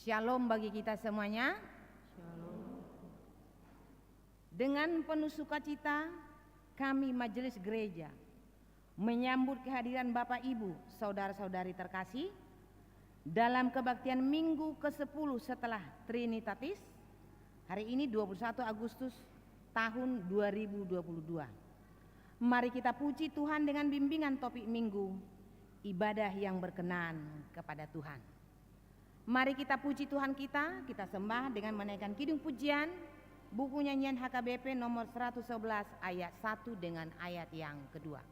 Shalom bagi kita semuanya. Shalom. Dengan penuh sukacita kami Majelis Gereja menyambut kehadiran Bapak Ibu, saudara-saudari terkasih dalam kebaktian Minggu ke-10 setelah Trinitatis hari ini 21 Agustus tahun 2022. Mari kita puji Tuhan dengan bimbingan topik Minggu, ibadah yang berkenan kepada Tuhan. Mari kita puji Tuhan kita sembah dengan menaikkan kidung pujian buku nyanyian HKBP nomor 111 ayat 1 dengan ayat yang kedua.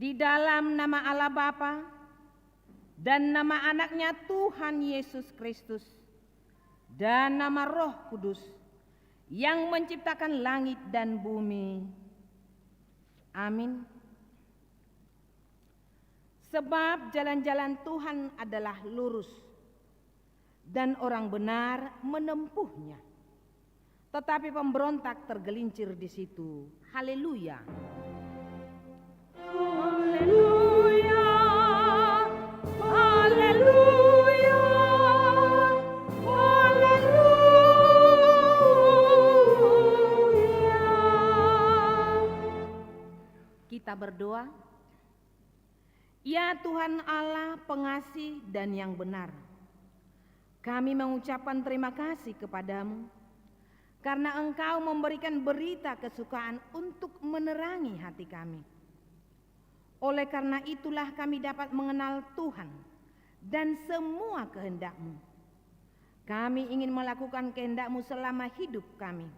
Di dalam nama Allah Bapa dan nama anaknya Tuhan Yesus Kristus dan nama Roh Kudus yang menciptakan langit dan bumi. Amin. Sebab jalan-jalan Tuhan adalah lurus dan orang benar menempuhnya. Tetapi pemberontak tergelincir di situ. Haleluya. Haleluya, haleluya, haleluya. Kita berdoa. Ya Tuhan Allah pengasih dan yang benar, kami mengucapkan terima kasih kepadamu karena Engkau memberikan berita kesukaan untuk menerangi hati kami. Oleh karena itulah kami dapat mengenal Tuhan dan semua kehendak-Mu. Kami ingin melakukan kehendak-Mu selama hidup kami.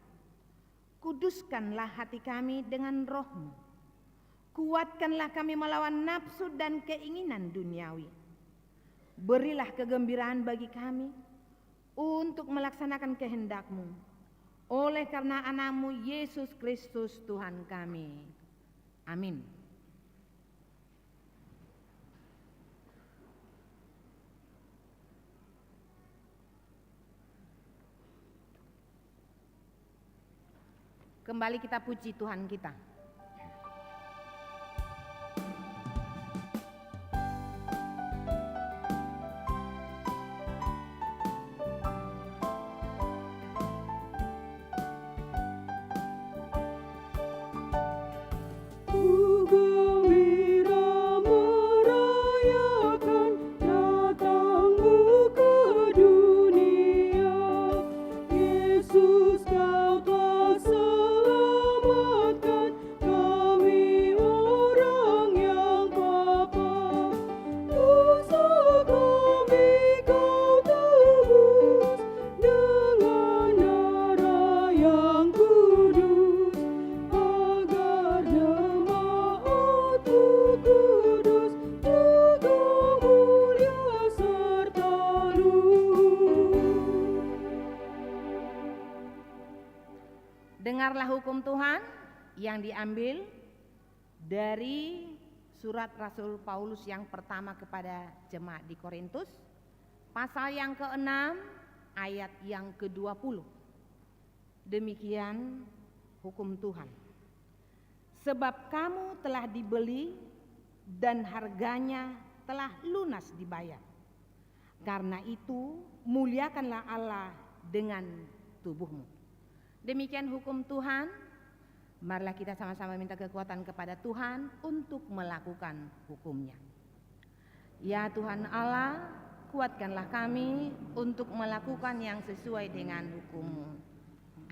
Kuduskanlah hati kami dengan Roh-Mu. Kuatkanlah kami melawan nafsu dan keinginan duniawi. Berilah kegembiraan bagi kami untuk melaksanakan kehendak-Mu. Oleh karena anak-Mu Yesus Kristus Tuhan kami. Amin. Kembali kita puji Tuhan kita. Ku gembira merayakan Dengarlah hukum Tuhan yang diambil dari surat Rasul Paulus yang pertama kepada jemaat di Korintus, pasal yang ke-6 ayat yang ke-20. Demikian hukum Tuhan. Sebab kamu telah dibeli dan harganya telah lunas dibayar. Karena itu muliakanlah Allah dengan tubuhmu. Demikian hukum Tuhan. Marilah kita sama-sama minta kekuatan kepada Tuhan untuk melakukan hukumnya. Ya Tuhan Allah, kuatkanlah kami untuk melakukan yang sesuai dengan hukum-Mu.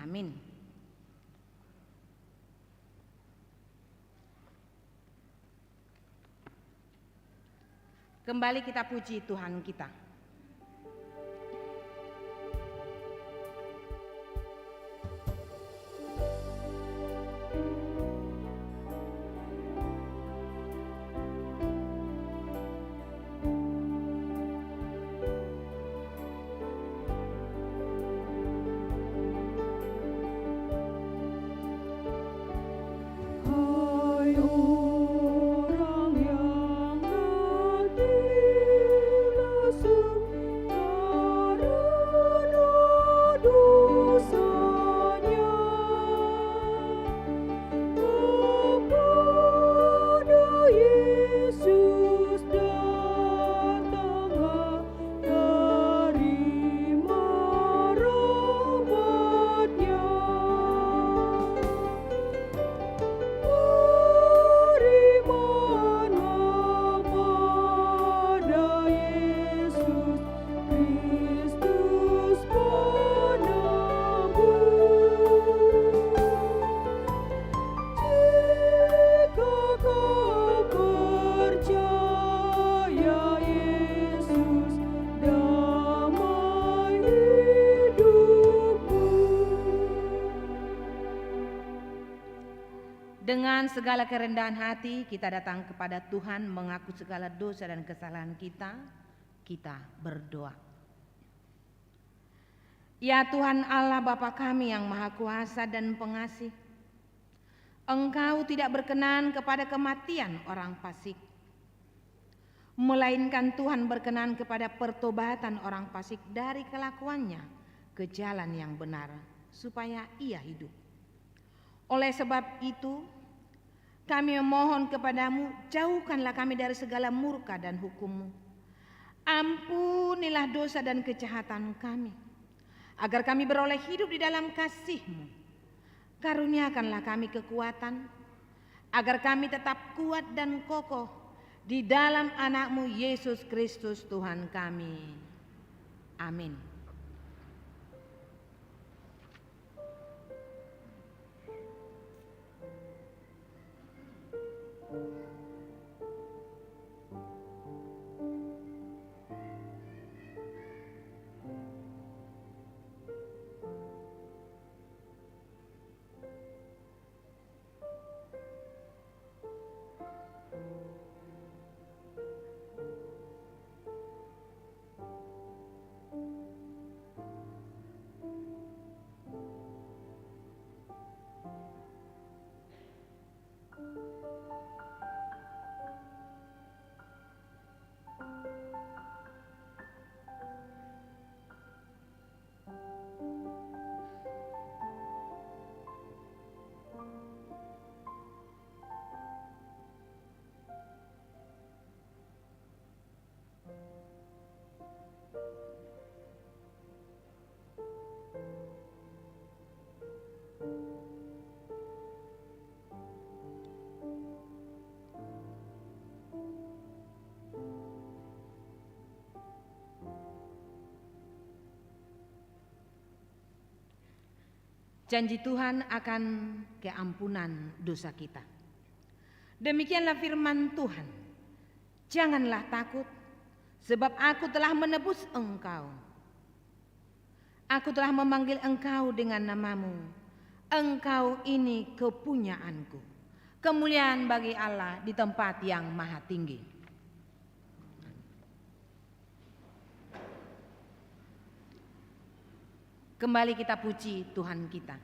Amin. Kembali kita puji Tuhan kita. Hai orang yang Dengan segala kerendahan hati kita datang kepada Tuhan mengaku segala dosa dan kesalahan kita. Kita berdoa. Ya Tuhan Allah Bapa kami yang Maha Kuasa dan Pengasih, Engkau tidak berkenan kepada kematian orang fasik, melainkan Tuhan berkenan kepada pertobatan orang fasik dari kelakuannya ke jalan yang benar, supaya ia hidup. Oleh sebab itu, kami memohon kepadamu, jauhkanlah kami dari segala murka dan hukum-Mu. Ampunilah dosa dan kejahatan kami, agar kami beroleh hidup di dalam kasih-Mu. Karuniakanlah kami kekuatan, agar kami tetap kuat dan kokoh di dalam anak-Mu Yesus Kristus Tuhan kami. Amin. Janji Tuhan akan keampunan dosa kita. Demikianlah firman Tuhan. Janganlah takut, sebab aku telah menebus engkau. Aku telah memanggil engkau dengan namamu. Engkau ini kepunyaanku. Kemuliaan bagi Allah di tempat yang maha tinggi. Kembali kita puji Tuhan kita.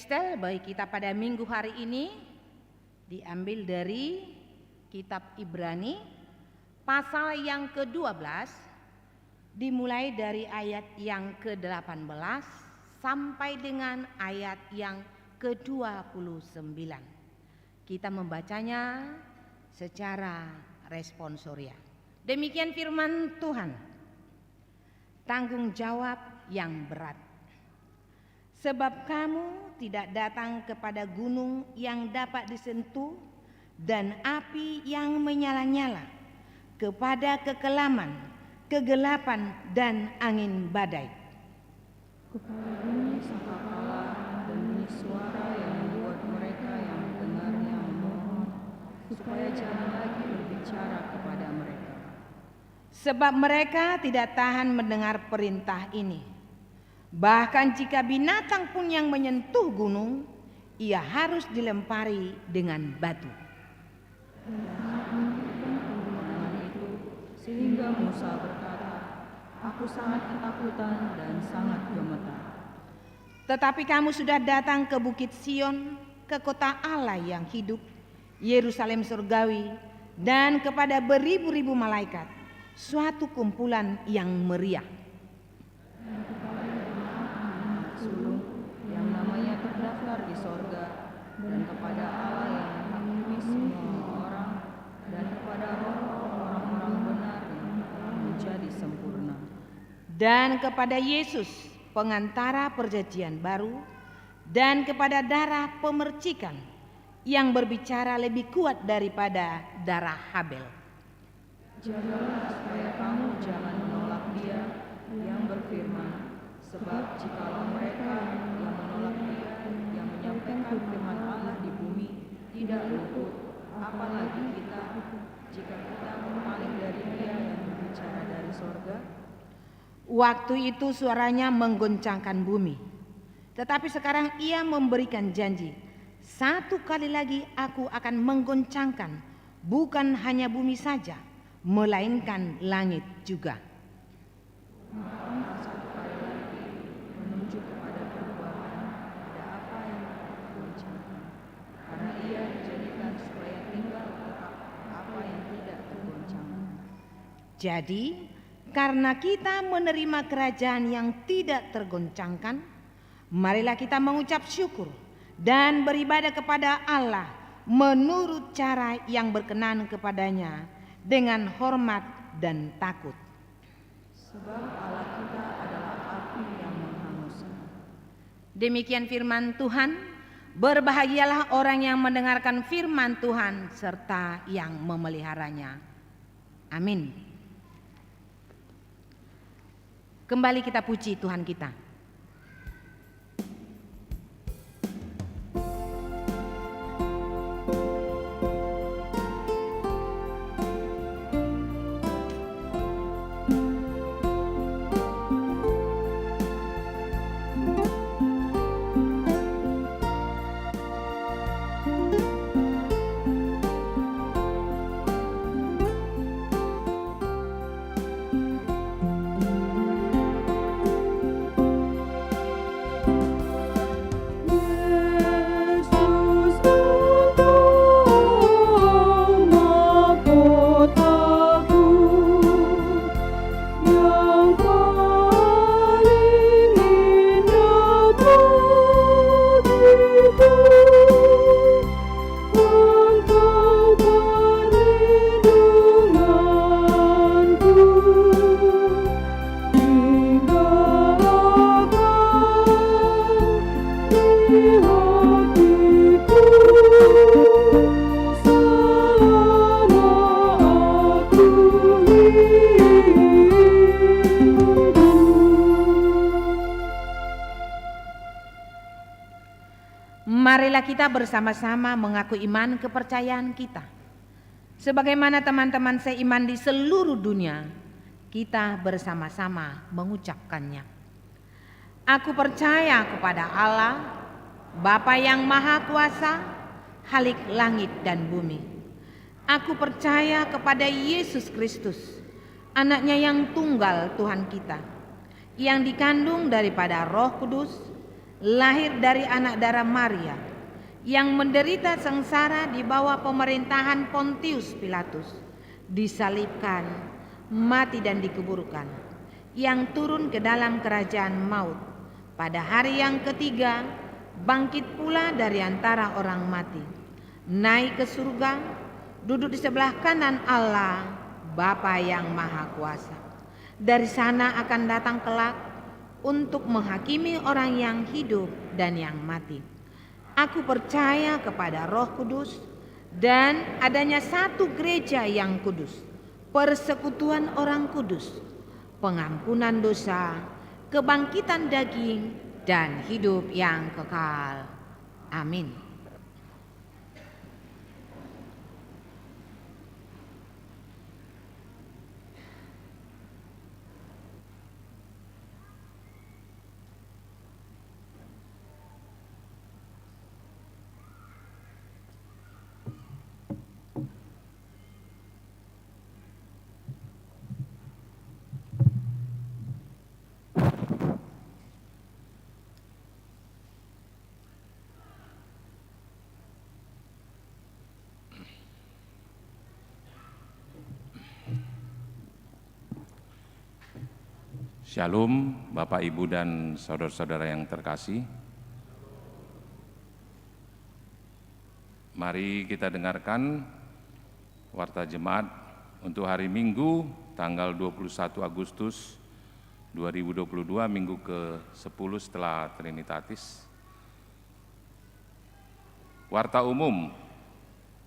epistel bagi kita pada minggu hari ini diambil dari kitab Ibrani pasal yang ke-12 dimulai dari ayat yang ke-18 sampai dengan ayat yang ke-29. Kita membacanya secara responsoria. Demikian firman Tuhan. Tanggung jawab yang berat. Sebab kamu tidak datang kepada gunung yang dapat disentuh dan api yang menyala-nyala, kepada kekelaman, kegelapan dan angin badai. Kepada bunyi sangkakala dan bunyi suara yang membuat mereka yang mendengarnya memohon, supaya jangan lagi berbicara kepada mereka. Sebab mereka tidak tahan mendengar perintah ini. Bahkan jika binatang pun yang menyentuh gunung, ia harus dilempari dengan batu. Dengan itu, sehingga Musa berkata, aku sangat ketakutan dan sangat gemetar. Tetapi kamu sudah datang ke Bukit Sion, ke kota Allah yang hidup, Yerusalem surgawi, dan kepada beribu-ribu malaikat, suatu kumpulan yang meriah. Sulung yang namanya terdaftar di sorga, dan kepada Allah yang menghakimi semua orang, dan kepada roh orang-orang benar yang telah menjadi sempurna. Dan kepada Yesus pengantara perjanjian baru, dan kepada darah pemercikan yang berbicara lebih kuat daripada darah Habel. Jagalah supaya kamu jangan menolak Dia yang berfirman, sebab jikalau mereka yang menolak Dia yang menyampaikan firman Allah di bumi tidak luput, apalagi kita, jika kita berpaling dari Dia yang berbicara dari sorga. Waktu itu suaranya menggoncangkan bumi. Tetapi sekarang ia memberikan janji, satu kali lagi aku akan menggoncangkan bukan hanya bumi saja, melainkan langit juga. Satu kali lagi menuju kepada perubahan, ada apa yang tergoncangkan, karena Ia dijadikan supaya tinggal tetap apa yang tidak tergoncangkan. Jadi, karena kita menerima kerajaan yang tidak tergoncangkan, marilah kita mengucap syukur dan beribadah kepada Allah menurut cara yang berkenan kepadanya dengan hormat dan takut. Sebab Allah kita adalah api yang menghanguskan. Demikian firman Tuhan. Berbahagialah orang yang mendengarkan firman Tuhan serta yang memeliharanya. Amin. Kembali kita puji Tuhan kita. Marilah kita bersama-sama mengaku iman kepercayaan kita. Sebagaimana teman-teman seiman di seluruh dunia, kita bersama-sama mengucapkannya. Aku percaya kepada Allah, Bapa yang Maha Kuasa, Khalik langit dan bumi. Aku percaya kepada Yesus Kristus, anaknya yang tunggal Tuhan kita, yang dikandung daripada Roh Kudus, lahir dari anak darah Maria, yang menderita sengsara di bawah pemerintahan Pontius Pilatus, disalibkan, mati dan dikuburkan, yang turun ke dalam kerajaan maut, pada hari yang ketiga bangkit pula dari antara orang mati, naik ke surga, duduk di sebelah kanan Allah Bapa yang Maha Kuasa. Dari sana akan datang kelak untuk menghakimi orang yang hidup dan yang mati. Aku percaya kepada Roh Kudus dan adanya satu gereja yang kudus, persekutuan orang kudus, pengampunan dosa, kebangkitan daging, dan hidup yang kekal. Amin. Shalom Bapak, Ibu, dan saudara-saudara yang terkasih. Mari kita dengarkan Warta Jemaat untuk hari Minggu tanggal 21 Agustus 2022, Minggu ke-10 setelah Trinitatis. Warta Umum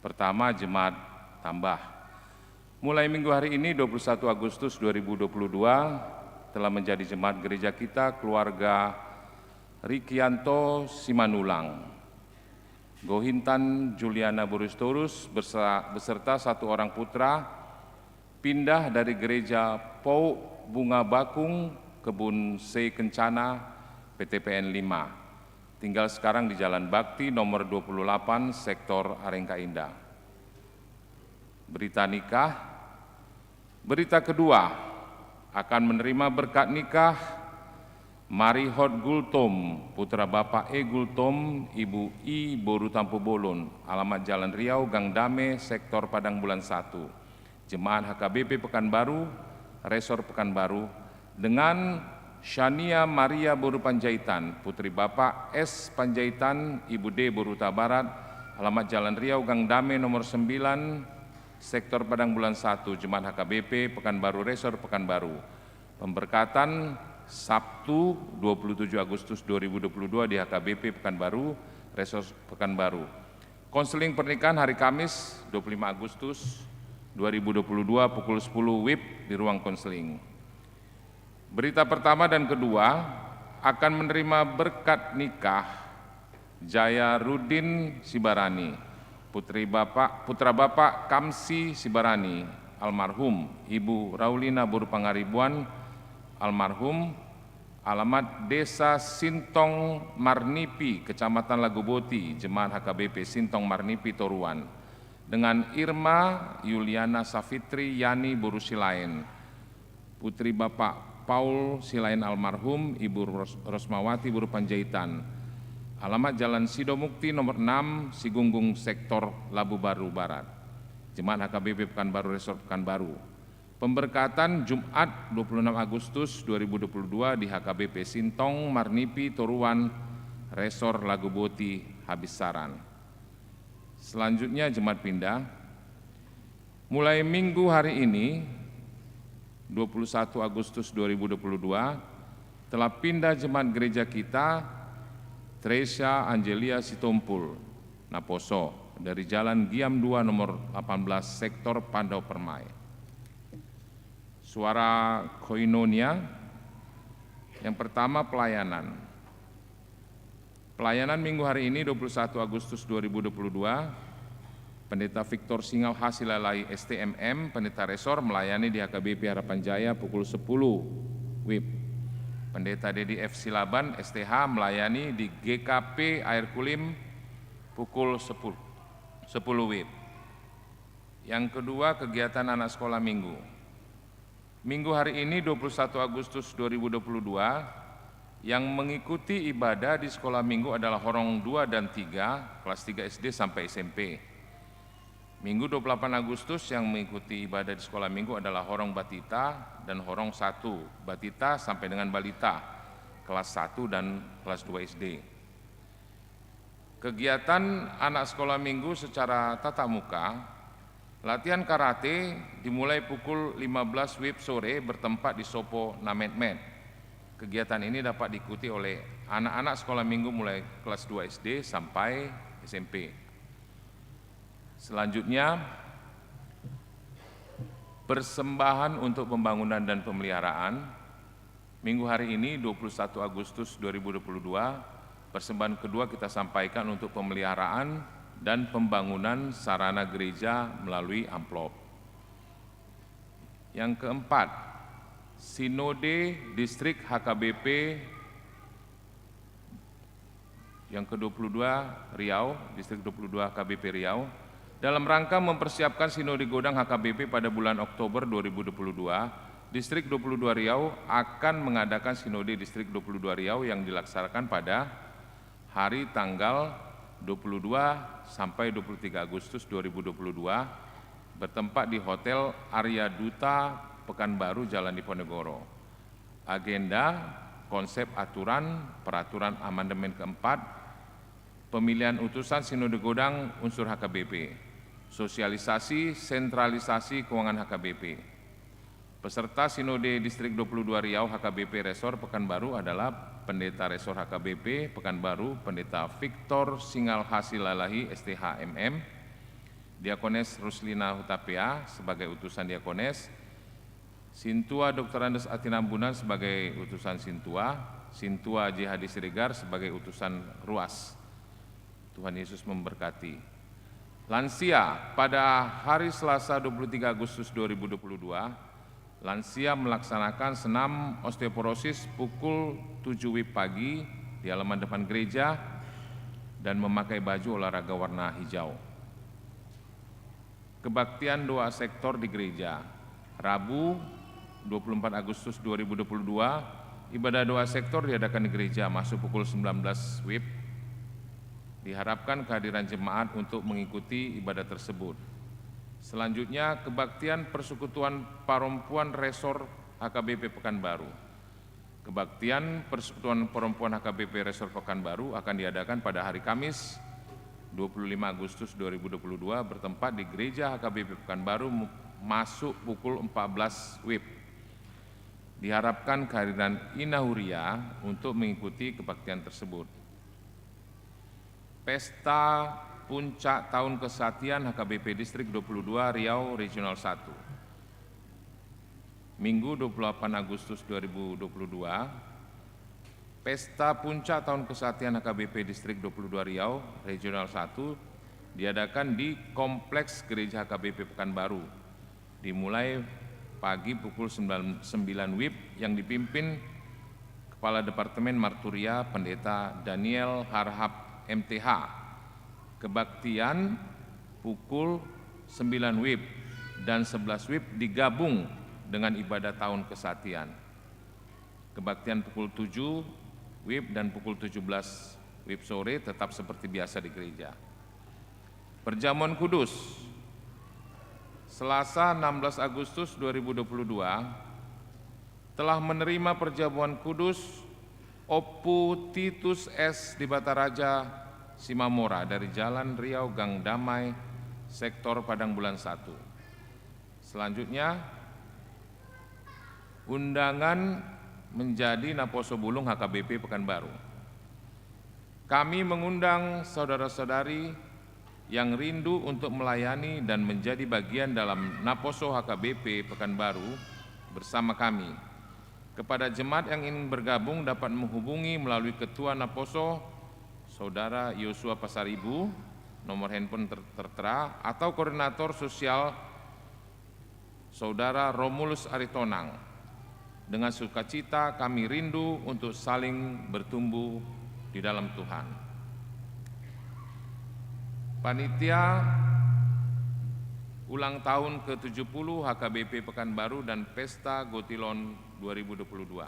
pertama, Jemaat Tambah. Mulai minggu hari ini 21 Agustus 2022 telah menjadi jemaat gereja kita keluarga Rikianto Simanulang, Gohintan Juliana Buristorus beserta satu orang putra pindah dari gereja Pou Bunga Bakung Kebun C Kencana PTPN 5. Tinggal sekarang di Jalan Bakti nomor 28 sektor Arengka Indah. Berita nikah. Berita kedua, akan menerima berkat nikah Marihot Gultom, putra Bapak E. Gultom, Ibu I. Boru Tampu Bolon, alamat Jalan Riau, Gang Dame, Sektor Padang Bulan 1, Jemaat HKBP Pekanbaru, Resor Pekanbaru, dengan Shania Maria Boru Panjaitan, putri Bapak S. Panjaitan, Ibu D. Boruta Barat, alamat Jalan Riau, Gang Dame, nomor 9, Sektor Padang Bulan 1, Jemaat HKBP Pekanbaru, Resor Pekanbaru. Pemberkatan Sabtu 27 Agustus 2022 di HKBP Pekanbaru, Resor Pekanbaru. Konseling pernikahan hari Kamis 25 Agustus 2022 pukul 10 WIB di ruang konseling. Berita pertama dan kedua, akan menerima berkat nikah Jaya Rudin Sibarani, putra Bapak Kamsi Sibarani, almarhum, Ibu Raulina Boru Pangaribuan, almarhum, alamat Desa Sintong Marnipi, Kecamatan Lagoboti, Jemaat HKBP Sintong Marnipi, Toruan, dengan Irma Yuliana Safitri Yani Boru Silain, putri Bapak Paul Silain almarhum, Ibu Rosmawati Boru Panjaitan, alamat Jalan Sidomukti nomor 6, Sigunggung, Sektor Labu Baru Barat, Jemaat HKBP Pekanbaru, Resor Pekanbaru. Pemberkatan Jumat 26 Agustus 2022 di HKBP Sintong Marnipi, Toruan, Resor Lagoboti, Habissaran. Selanjutnya Jemaat pindah. Mulai minggu hari ini 21 Agustus 2022 telah pindah jemaat gereja kita Tresia Angelia Sitompul, Naposo, dari Jalan Giam 2 nomor 18 Sektor Pandau Permai. Suara Koinonia. Yang pertama, pelayanan. Pelayanan minggu hari ini 21 Agustus 2022, Pendeta Victor Singal Hasilalai STMM, Pendeta Resor, melayani di HKBP Harapan Jaya pukul 10 WIB. Pendeta Dedi F. Silaban STH melayani di GKP Air Kulim pukul 10 WIB. Yang kedua, kegiatan anak sekolah minggu. Minggu hari ini 21 Agustus 2022, Yang mengikuti ibadah di sekolah minggu adalah Horong 2 dan 3, kelas 3 SD sampai SMP. Minggu 28 Agustus yang mengikuti ibadah di sekolah minggu adalah Horong Batita dan Horong 1, Batita sampai dengan Balita, kelas 1 dan kelas 2 SD. Kegiatan anak sekolah minggu secara tatap muka, latihan karate dimulai pukul 15 WIB sore bertempat di Sopo Nametmet. Kegiatan ini dapat diikuti oleh anak-anak sekolah minggu mulai kelas 2 SD sampai SMP. Selanjutnya, persembahan untuk pembangunan dan pemeliharaan. Minggu hari ini 21 Agustus 2022, persembahan kedua kita sampaikan untuk pemeliharaan dan pembangunan sarana gereja melalui amplop. Yang keempat, Sinode Distrik HKBP yang ke-22 Riau, Distrik 22 HKBP Riau, dalam rangka mempersiapkan Sinode Godang HKBP pada bulan Oktober 2022, Distrik 22 Riau akan mengadakan Sinode Distrik 22 Riau yang dilaksanakan pada hari tanggal 22 sampai 23 Agustus 2022 bertempat di Hotel Arya Duta Pekanbaru, Jalan Diponegoro. Agenda, konsep aturan, peraturan amandemen keempat, pemilihan utusan Sinode Godang unsur HKBP, sosialisasi, sentralisasi keuangan HKBP. Peserta Sinode Distrik 22 Riau HKBP Resor Pekanbaru adalah Pendeta Resor HKBP Pekanbaru, Pendeta Victor Singal Hasilalahi STH MM, Diakones Ruslina Hutapea sebagai utusan Diakones, Sintua Dr. Andes Atinambunan sebagai utusan Sintua, Sintua JHD Siregar sebagai utusan Ruas. Tuhan Yesus memberkati. Lansia, pada hari Selasa 23 Agustus 2022, lansia melaksanakan senam osteoporosis pukul 7 WIB pagi di halaman depan gereja dan memakai baju olahraga warna hijau. Kebaktian doa sektor di gereja, Rabu 24 Agustus 2022, ibadah doa sektor diadakan di gereja masuk pukul 19 WIB. Diharapkan kehadiran jemaat untuk mengikuti ibadah tersebut. Selanjutnya, kebaktian Persekutuan Perempuan Resor HKBP Pekanbaru. Kebaktian Persekutuan Perempuan HKBP Resor Pekanbaru akan diadakan pada hari Kamis 25 Agustus 2022 bertempat di Gereja HKBP Pekanbaru masuk pukul 14 WIB. Diharapkan kehadiran Ina Huria untuk mengikuti kebaktian tersebut. Pesta Puncak Tahun Kesatian HKBP Distrik 22 Riau Regional 1. Minggu 28 Agustus 2022, Pesta Puncak Tahun Kesatian HKBP Distrik 22 Riau Regional 1 diadakan di Kompleks Gereja HKBP Pekanbaru. Dimulai pagi pukul 9 WIB yang dipimpin Kepala Departemen Marturia Pendeta Daniel Harhab MTH. Kebaktian pukul 9 WIB dan 11 WIB digabung dengan ibadah tahun kesatian. Kebaktian pukul 7 WIB dan pukul 17 WIB sore tetap seperti biasa di gereja. Perjamuan Kudus, Selasa 16 Agustus 2022 telah menerima perjamuan kudus Oppu Titus S di Bataraja Simamora dari Jalan Riau Gang Damai, Sektor Padang Bulan 1. Selanjutnya, undangan menjadi Naposo Bulung HKBP Pekanbaru. Kami mengundang saudara-saudari yang rindu untuk melayani dan menjadi bagian dalam Naposo HKBP Pekanbaru bersama kami. Kepada jemaat yang ingin bergabung dapat menghubungi melalui Ketua Naposo, Saudara Yosua Pasaribu, nomor handphone tertera, atau Koordinator Sosial Saudara Romulus Aritonang. Dengan sukacita kami rindu untuk saling bertumbuh di dalam Tuhan. Panitia ulang tahun ke-70 HKBP Pekanbaru dan Pesta Gotilon 2022.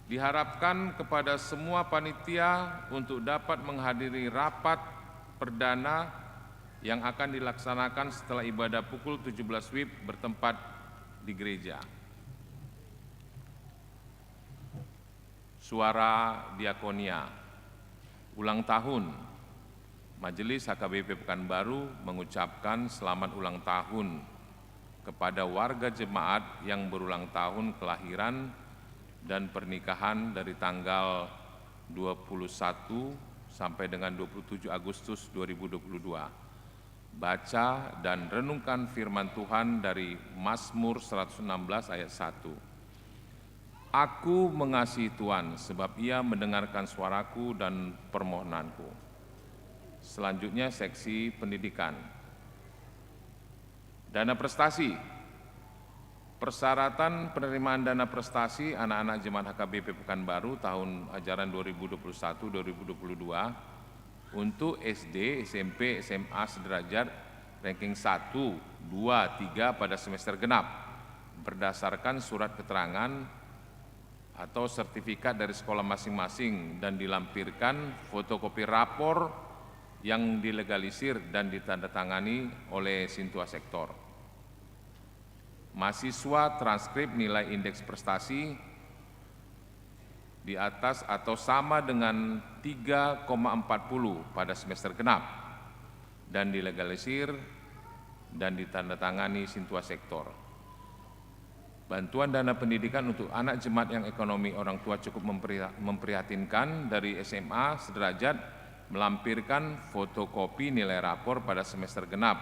Diharapkan kepada semua panitia untuk dapat menghadiri rapat perdana yang akan dilaksanakan setelah ibadah pukul 17 WIB bertempat di gereja. Suara Diakonia. Ulang tahun. Majelis HKBP Pekanbaru mengucapkan selamat ulang tahun kepada warga jemaat yang berulang tahun kelahiran dan pernikahan dari tanggal 21 sampai dengan 27 Agustus 2022. Baca dan renungkan firman Tuhan dari Mazmur 116 ayat 1. Aku mengasihi Tuhan sebab Ia mendengarkan suaraku dan permohonanku. Selanjutnya seksi pendidikan. Dana prestasi. Persyaratan penerimaan dana prestasi anak-anak jemaat HKBP Pekanbaru tahun ajaran 2021-2022 untuk SD, SMP, SMA sederajat ranking 1, 2, 3 pada semester genap berdasarkan surat keterangan atau sertifikat dari sekolah masing-masing dan dilampirkan fotokopi rapor yang dilegalisir dan ditandatangani oleh Sintua Sektor. Mahasiswa transkrip nilai indeks prestasi di atas atau sama dengan 3,40 pada semester genap dan dilegalisir dan ditandatangani Sintua Sektor. Bantuan dana pendidikan untuk anak jemaat yang ekonomi orang tua cukup memprihatinkan dari SMA sederajat melampirkan fotokopi nilai rapor pada semester genap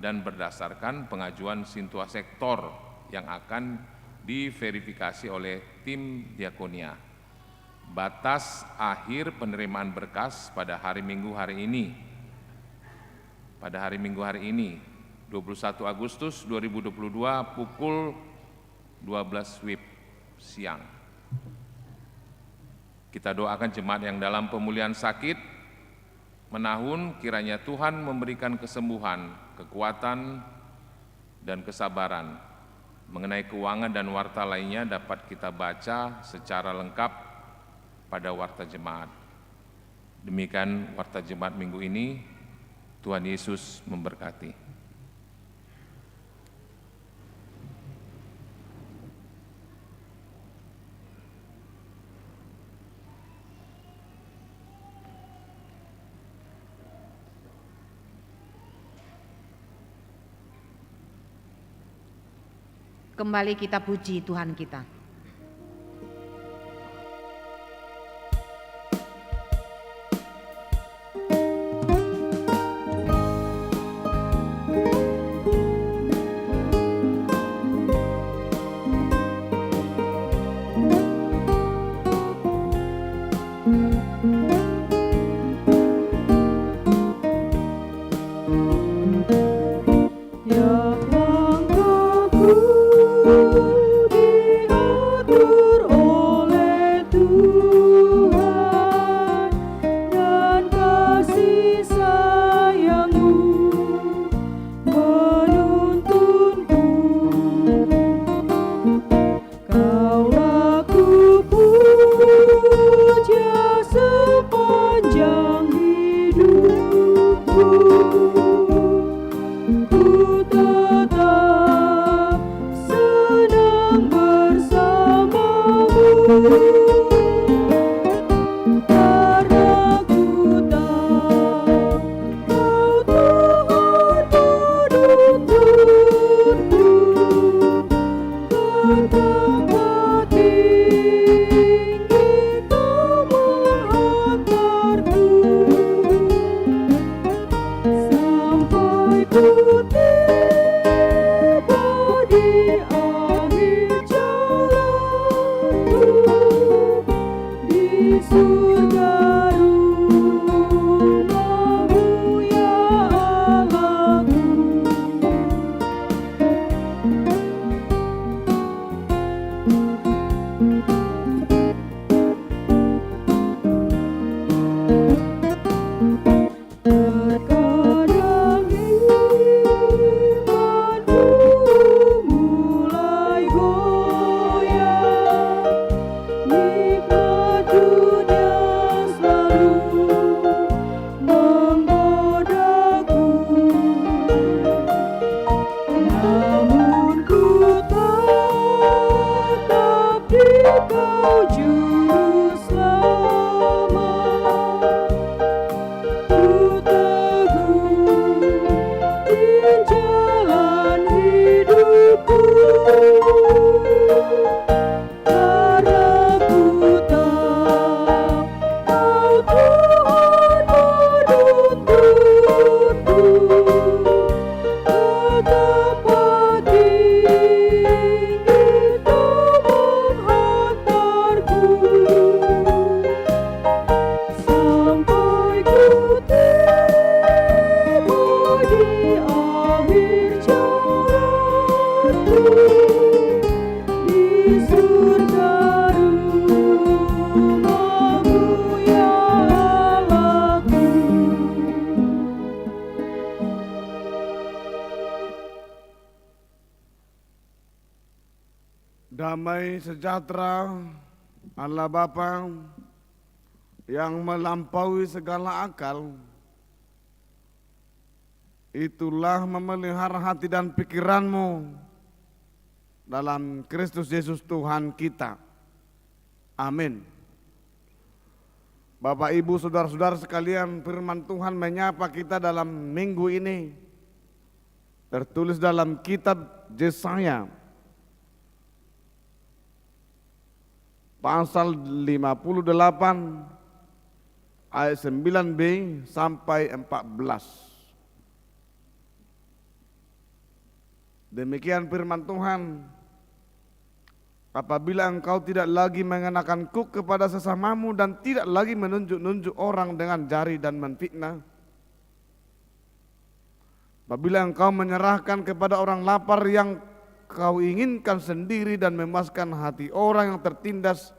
dan berdasarkan pengajuan Sintua Sektor yang akan diverifikasi oleh tim Diakonia. Batas akhir penerimaan berkas pada hari Minggu hari ini. Pada hari Minggu hari ini, 21 Agustus 2022 pukul 12 WIB siang. Kita doakan jemaat yang dalam pemulihan sakit menahun, kiranya Tuhan memberikan kesembuhan, kekuatan, dan kesabaran. Mengenai keuangan dan warta lainnya dapat kita baca secara lengkap pada warta jemaat. Demikian warta jemaat minggu ini. Tuhan Yesus memberkati. Kembali kita puji Tuhan kita. Ya banggaku di Damai sejahtera Allah Bapa yang melampaui segala akal, itulah memelihara hati dan pikiranmu dalam Kristus Yesus Tuhan kita. Amin. Bapak, Ibu, saudara-saudara sekalian, firman Tuhan menyapa kita dalam minggu ini. Tertulis dalam kitab Yesaya pasal 58 ayat 9b sampai 14. Demikian firman Tuhan, apabila engkau tidak lagi mengenakan kuk kepada sesamamu dan tidak lagi menunjuk-nunjuk orang dengan jari dan menfitnah, apabila engkau menyerahkan kepada orang lapar yang kau inginkan sendiri dan memuaskan hati orang yang tertindas,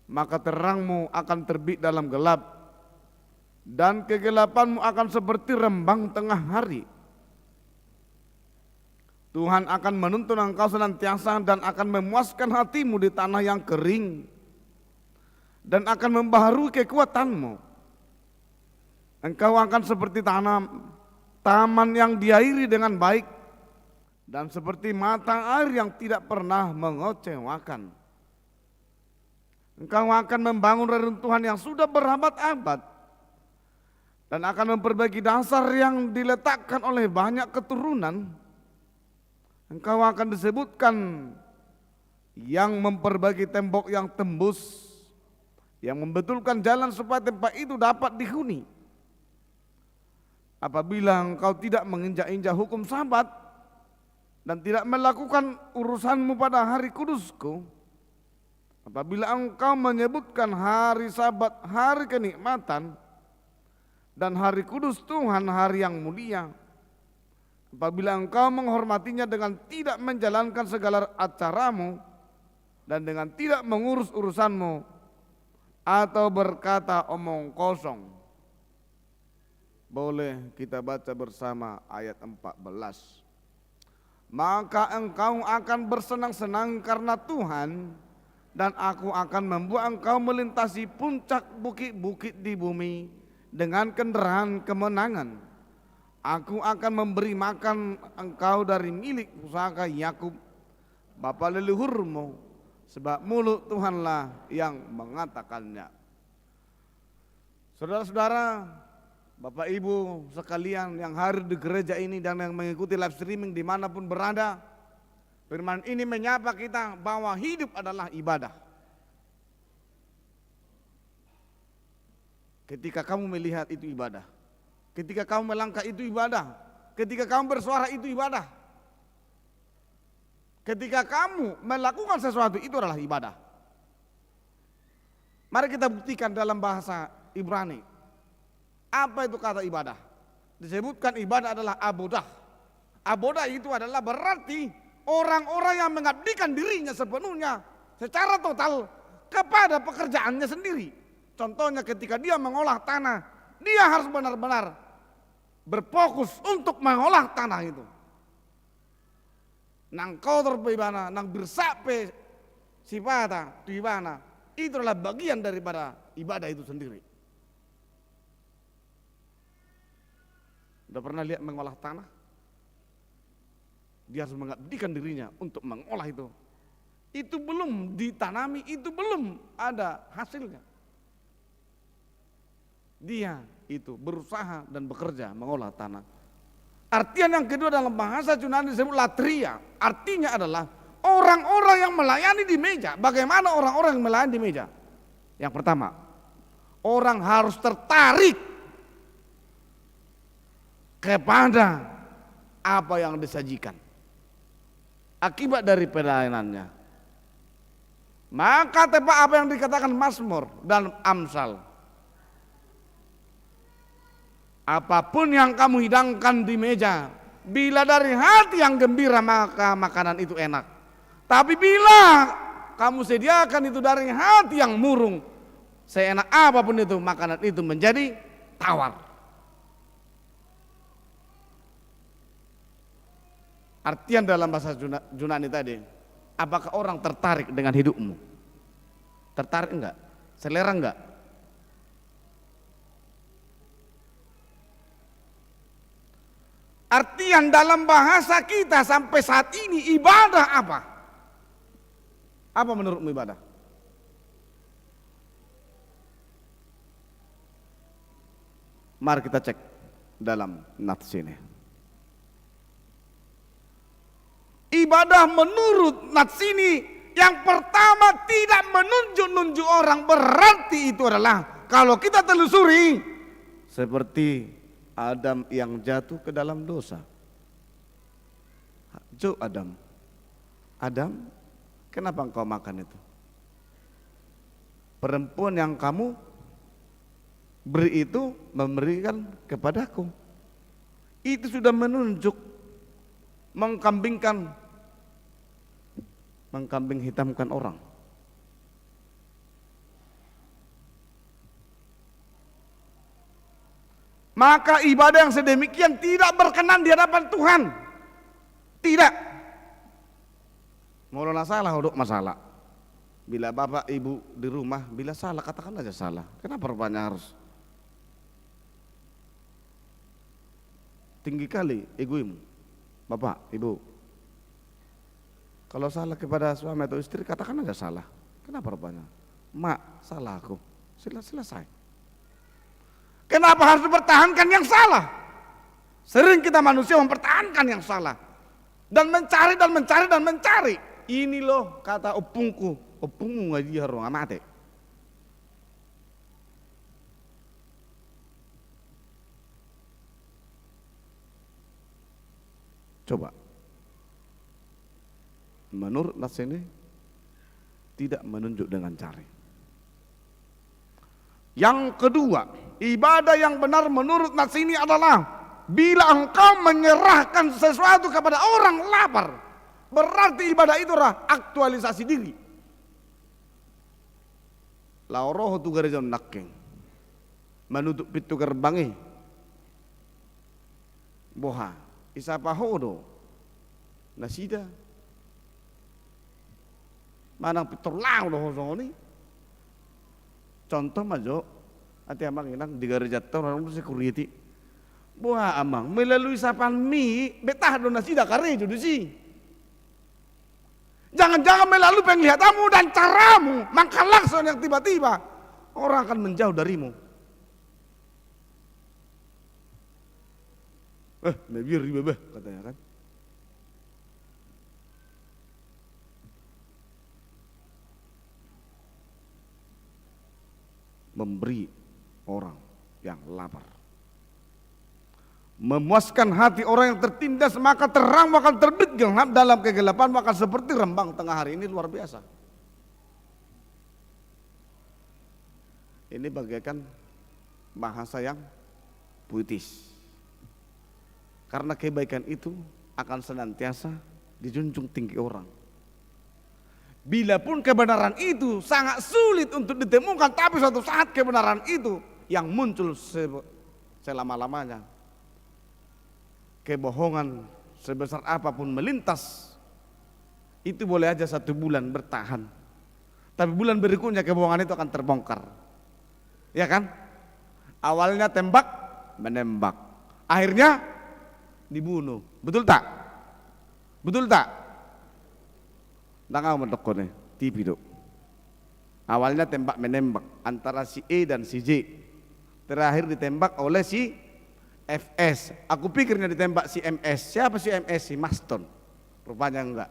maka terangmu akan terbit dalam gelap dan kegelapanmu akan seperti rembang tengah hari. Tuhan akan menuntun engkau senantiasa dan akan memuaskan hatimu di tanah yang kering dan akan membaharui kekuatanmu. Engkau akan seperti taman yang diairi dengan baik dan seperti mata air yang tidak pernah mengecewakan. Engkau akan membangun reruntuhan yang sudah berabad-abad dan akan memperbaiki dasar yang diletakkan oleh banyak keturunan. Engkau akan disebutkan yang memperbaiki tembok yang tembus, yang membetulkan jalan supaya tempat itu dapat dihuni. Apabila engkau tidak menginjak-injak hukum Sabat dan tidak melakukan urusanmu pada hari kudusku, apabila engkau menyebutkan hari Sabat hari kenikmatan dan hari kudus Tuhan hari yang mulia, apabila engkau menghormatinya dengan tidak menjalankan segala acaramu dan dengan tidak mengurus urusanmu atau berkata omong kosong. Boleh kita baca bersama ayat 14. Maka engkau akan bersenang-senang karena Tuhan, dan aku akan membuat engkau melintasi puncak bukit-bukit di bumi dengan kendaraan kemenangan. Aku akan memberi makan engkau dari milik pusaka Yakub, bapa leluhurmu, sebab mulut Tuhanlah yang mengatakannya. Saudara-saudara, Bapak Ibu sekalian yang hadir di gereja ini dan yang mengikuti live streaming dimanapun berada, firman ini menyapa kita bahwa hidup adalah ibadah. Ketika kamu melihat itu ibadah, ketika kamu melangkah itu ibadah, ketika kamu bersuara itu ibadah, ketika kamu melakukan sesuatu itu adalah ibadah. Mari kita buktikan dalam bahasa Ibrani. Apa itu kata ibadah? Disebutkan ibadah adalah abodah. Abodah itu adalah berarti orang-orang yang mengabdikan dirinya sepenuhnya secara total kepada pekerjaannya sendiri. Contohnya ketika dia mengolah tanah, dia harus benar-benar berfokus untuk mengolah tanah itu. Nang kotor bagaimana, nang bersape sifata di mana, itu adalah bagian daripada ibadah itu sendiri. Udah pernah lihat mengolah tanah? Dia harus mengabdikan dirinya untuk mengolah itu. Itu belum ditanami, itu belum ada hasilnya. Dia itu berusaha dan bekerja mengolah tanah. Artian yang kedua dalam bahasa Yunani disebut latria. Artinya adalah orang-orang yang melayani di meja. Bagaimana orang-orang yang melayani di meja? Yang pertama, orang harus tertarik kepada apa yang disajikan akibat dari pelayanannya. Maka tepat apa yang dikatakan Mazmur dan Amsal. Apapun yang kamu hidangkan di meja, bila dari hati yang gembira maka makanan itu enak. Tapi bila kamu sediakan itu dari hati yang murung, seenak apapun itu makanan itu menjadi tawar. Artian dalam bahasa Yunani tadi, Apakah orang tertarik dengan hidupmu? Tertarik enggak? Selera enggak? Artian dalam bahasa kita sampai saat ini ibadah apa? Apa menurutmu ibadah? Mari kita cek dalam nats ini. Ibadah menurut nats ini yang pertama tidak menunjuk-nunjuk orang, berarti itu adalah kalau kita telusuri seperti Adam yang jatuh ke dalam dosa. Adam, kenapa engkau makan itu? Perempuan yang kamu beri itu memberikan kepadaku. Itu sudah menunjuk, mengkambing hitamkan orang. Maka ibadah yang sedemikian tidak berkenan di hadapan Tuhan. Tidak. Maulana salah untuk masalah. Bila bapak ibu di rumah, bila salah katakan aja salah. Kenapa rupanya harus tinggi kali egoimu? Bapak, ibu, kalau salah kepada suami atau istri katakan aja salah. Kenapa rupanya? Mak, salah aku. Selesai. Kenapa harus dipertahankan yang salah? Sering kita manusia mempertahankan yang salah dan mencari. Ini loh kata opungku ngaji harus amate. Coba. Menurut nas ini tidak menunjuk dengan cari. Yang kedua, ibadah yang benar menurut nas ini adalah bila engkau menyerahkan sesuatu kepada orang lapar, berarti ibadah itu adalah aktualisasi diri. Laoroh tu gereja nakking menutup pintu gerbangnya. Boha, isapahodo nasida. Manang pitulao doh ni. Contoh majo, ati amang inang di gereja orang security. Buah amang melalui sapan mi betah do nasida karejo si. Jangan-jangan melalui penglihatanmu dan caramu, maka langsung yang tiba-tiba orang akan menjauh darimu. Mebir bebeh katanya kan. Memberi orang yang lapar, memuaskan hati orang yang tertindas, maka terang bakal terbit gelap dalam kegelapan, maka seperti rembang tengah hari. Ini luar biasa. Ini bagaikan bahasa yang puitis, karena kebaikan itu akan senantiasa dijunjung tinggi orang. Bila pun kebenaran itu sangat sulit untuk ditemukan, tapi suatu saat kebenaran itu yang muncul selama-lamanya. Kebohongan sebesar apapun melintas, itu boleh aja 1 bulan bertahan, tapi bulan berikutnya kebohongan itu akan terbongkar. Ya kan? Awalnya tembak menembak, akhirnya dibunuh. Betul tak? Betul tak? Nangau mendokon nih, TV dok. Awalnya tembak menembak antara si E dan si J, terakhir ditembak oleh si FS. Aku pikirnya ditembak si MS. Siapa si MS? Si Maston. Rupanya enggak.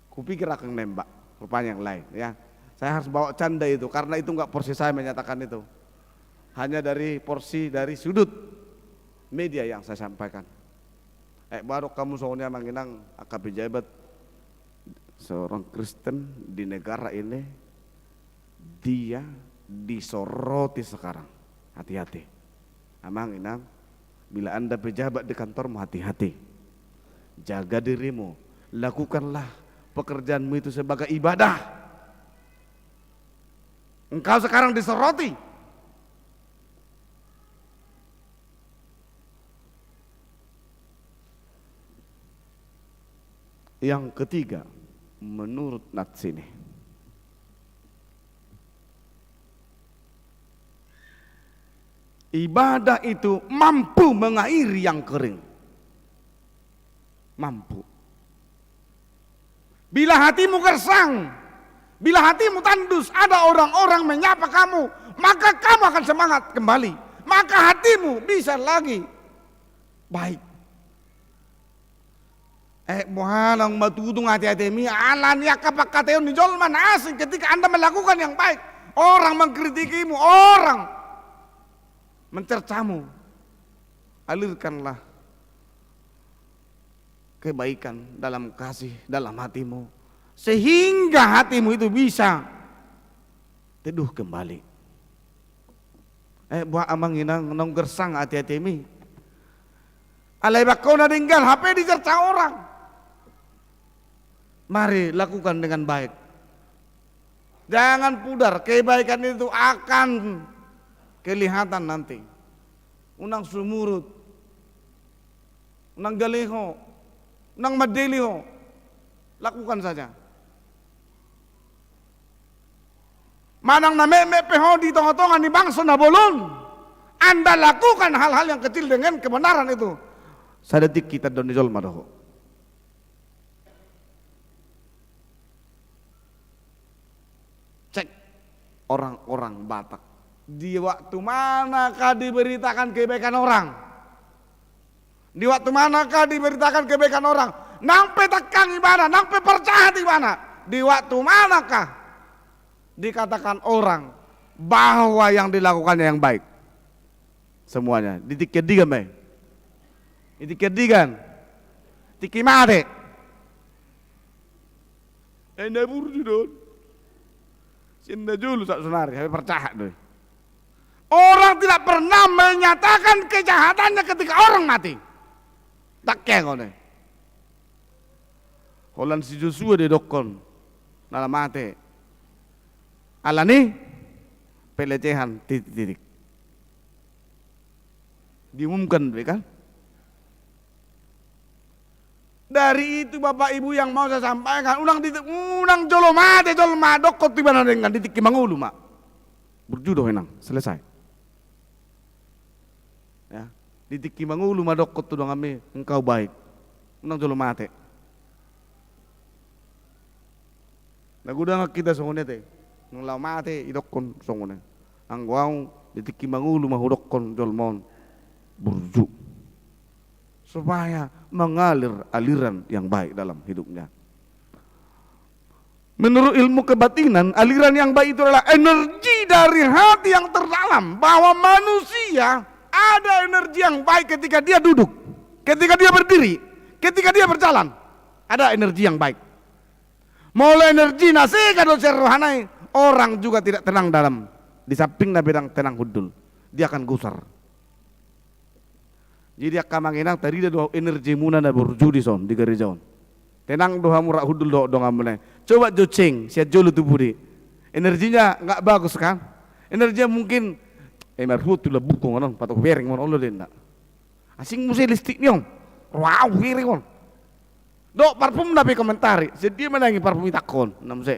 Kupikir akan nembak, rupanya yang lain. Ya, saya harus bawa canda itu karena itu enggak porsi saya menyatakan itu. Hanya dari porsi dari sudut media yang saya sampaikan. Baru kamu soalnya manginang AKP jabat seorang Kristen di negara ini, dia disoroti sekarang. Hati-hati. Amang inang, bila Anda pejabat di kantormu, hati-hati. Jaga dirimu, lakukanlah pekerjaanmu itu sebagai ibadah. Engkau sekarang disoroti. Yang ketiga, menurut nats ini, ibadah itu mampu mengairi yang kering. Mampu. Bila hatimu gersang, bila hatimu tandus, ada orang-orang menyapa kamu, maka kamu akan semangat kembali. Maka hatimu bisa lagi baik. Muhanang matutong hati-hati mi alan ya kapak kateon ni jolman asing ketika Anda melakukan yang baik. Orang mengkritikimu, orang mencercamu. Alirkanlah kebaikan dalam kasih dalam hatimu, sehingga hatimu itu bisa teduh kembali. Buah amang inang nong gersang hati-hati mi. Alai bakau na tinggal HP dicerca orang. Mari lakukan dengan baik. Jangan pudar, kebaikan itu akan kelihatan nanti. Unang sumurut, unang galiho, unang madeliho, lakukan saja. Manang na meme peho di tongah-tongah ni bangsa na bolon. Anda lakukan hal-hal yang kecil dengan kebenaran itu. Sadetik kita donijol madoho. Cek orang-orang Batak. Di waktu manakah diberitakan kebaikan orang? Di waktu manakah diberitakan kebaikan orang? Nang petakang ibadah, nang percaya di mana? Di waktu manakah dikatakan orang bahwa yang dilakukannya yang baik? Semuanya. Ditikedigan, bay. Ditikedigan. Tikimade. Enda burju don. Sinda dulu sak sonari, saya percaya deh. Orang tidak pernah menyatakan kejahatannya ketika orang mati. Tak kengone. Holan si Joshua de dokon dalam mati. Alani pelecehan titik-titik. Diumumkan, kan? Dari itu Bapak Ibu yang mau saya sampaikan, unang jolomade jolmadok kok tiba dengan titik mangulu mak. Berjudoh enang, selesai. Ya, titik mangulu madok kok tudang kami, engkau baik. Unang jolomate. Nagudang kita songone te. Nung lamate idokon songone. Ang wau titik mangulu mahudokon jolmon. Berju. Supaya mengalir aliran yang baik dalam hidupnya. Menurut ilmu kebatinan, aliran yang baik itu adalah energi dari hati yang terdalam, bahwa manusia ada energi yang baik ketika dia duduk, ketika dia berdiri, ketika dia berjalan, ada energi yang baik. Mulai energi nasi kado rohanai, orang juga tidak tenang dalam, di samping bedang tenang hudul, dia akan gusar. Jadi akamanginang tadi ada doa energi muna na berjudi son di gereja on. Tenang doa murah hudul doa ngamune. Coba joceng siat jolu tubuh di. Energinya nggak bagus kan? Energinya mungkin merhut tu lah bukong non patok bering mon Allah denda. Asing musik listrik niong. Wow bering on. Dok parfum nabi komentari. Jadi menangi parfum itakon namse.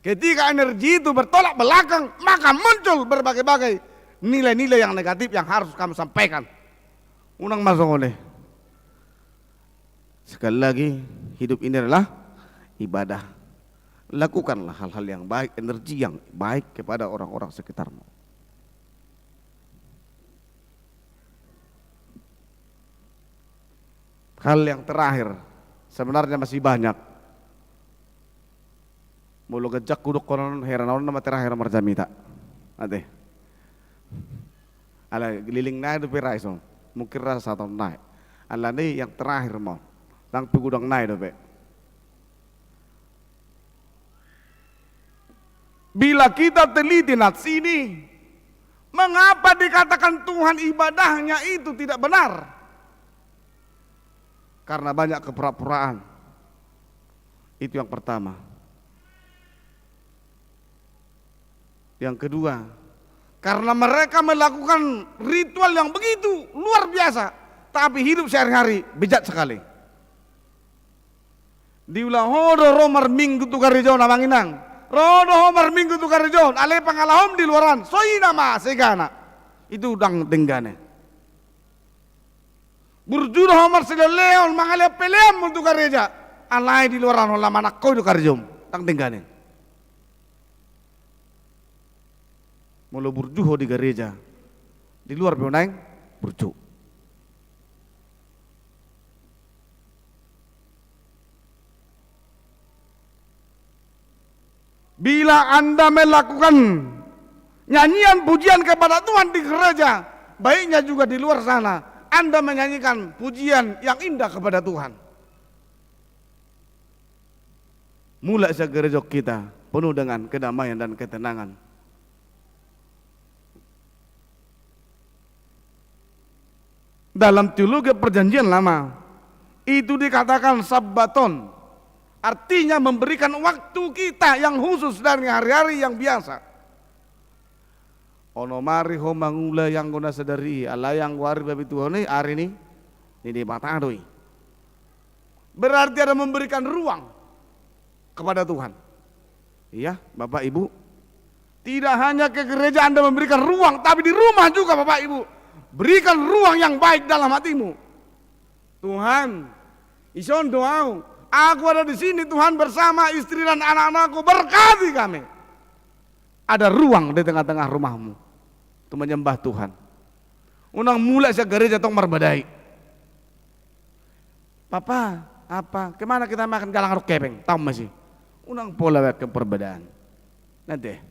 Ketika energi itu bertolak belakang, maka muncul berbagai-bagai nilai-nilai yang negatif yang harus kamu sampaikan. Unang masuk oleh. Sekali lagi, hidup ini adalah ibadah. Lakukanlah hal-hal yang baik, energi yang baik kepada orang-orang sekitarmu. Hal yang terakhir, sebenarnya masih banyak. Mulu gejak kuduk konon heran nama terakhir marjamita. Ade. Ala geliling naik tu perai so. Mungkin rasa atau naik. Ala ni yang terakhir mau. Lang pegudang naik tu be. Bila kita teliti nats ini, mengapa dikatakan Tuhan ibadahnya itu tidak benar? Karena banyak kepura-puraan. Itu yang pertama. Yang kedua, karena mereka melakukan ritual yang begitu luar biasa, tapi hidup sehari-hari bejat sekali. Diulang hodo romar minggu tu karejo na manginang. Rodo homar minggu tu karejo ale pangalahom di luaran. Soi nama segana. Itu udang denggane. Burjudo homar seleleon mangale pelem tu kareja. Alai di luaran hola manak kau tu karejom tang denggane. Mulu burjuho di gereja. Di luar penaing burju. Bila Anda melakukan nyanyian pujian kepada Tuhan di gereja, baiknya juga di luar sana Anda menyanyikan pujian yang indah kepada Tuhan. Mulai gereja kita penuh dengan kedamaian dan ketenangan. Dalam teologi perjanjian lama itu dikatakan sabbaton. Artinya memberikan waktu kita yang khusus dari hari-hari yang biasa. Ono mari ho mangula yang guna sadari ala yang wari babi tuhone hari ini matadoi. Berarti ada memberikan ruang kepada Tuhan. Iya, Bapak Ibu. Tidak hanya ke gereja Anda memberikan ruang, tapi di rumah juga Bapak Ibu. Berikan ruang yang baik dalam hatimu. Tuhan, ison doau. Aku ada di sini Tuhan bersama istri dan anak-anakku, berkati kami. Ada ruang di tengah-tengah rumahmu untuk menyembah Tuhan. Unang mulai saya gereja tong merbadai. Papa, apa? Kemana kita makan galang rok kepeng? Tahu masih? Unang pola ke perbedaan. Nanti.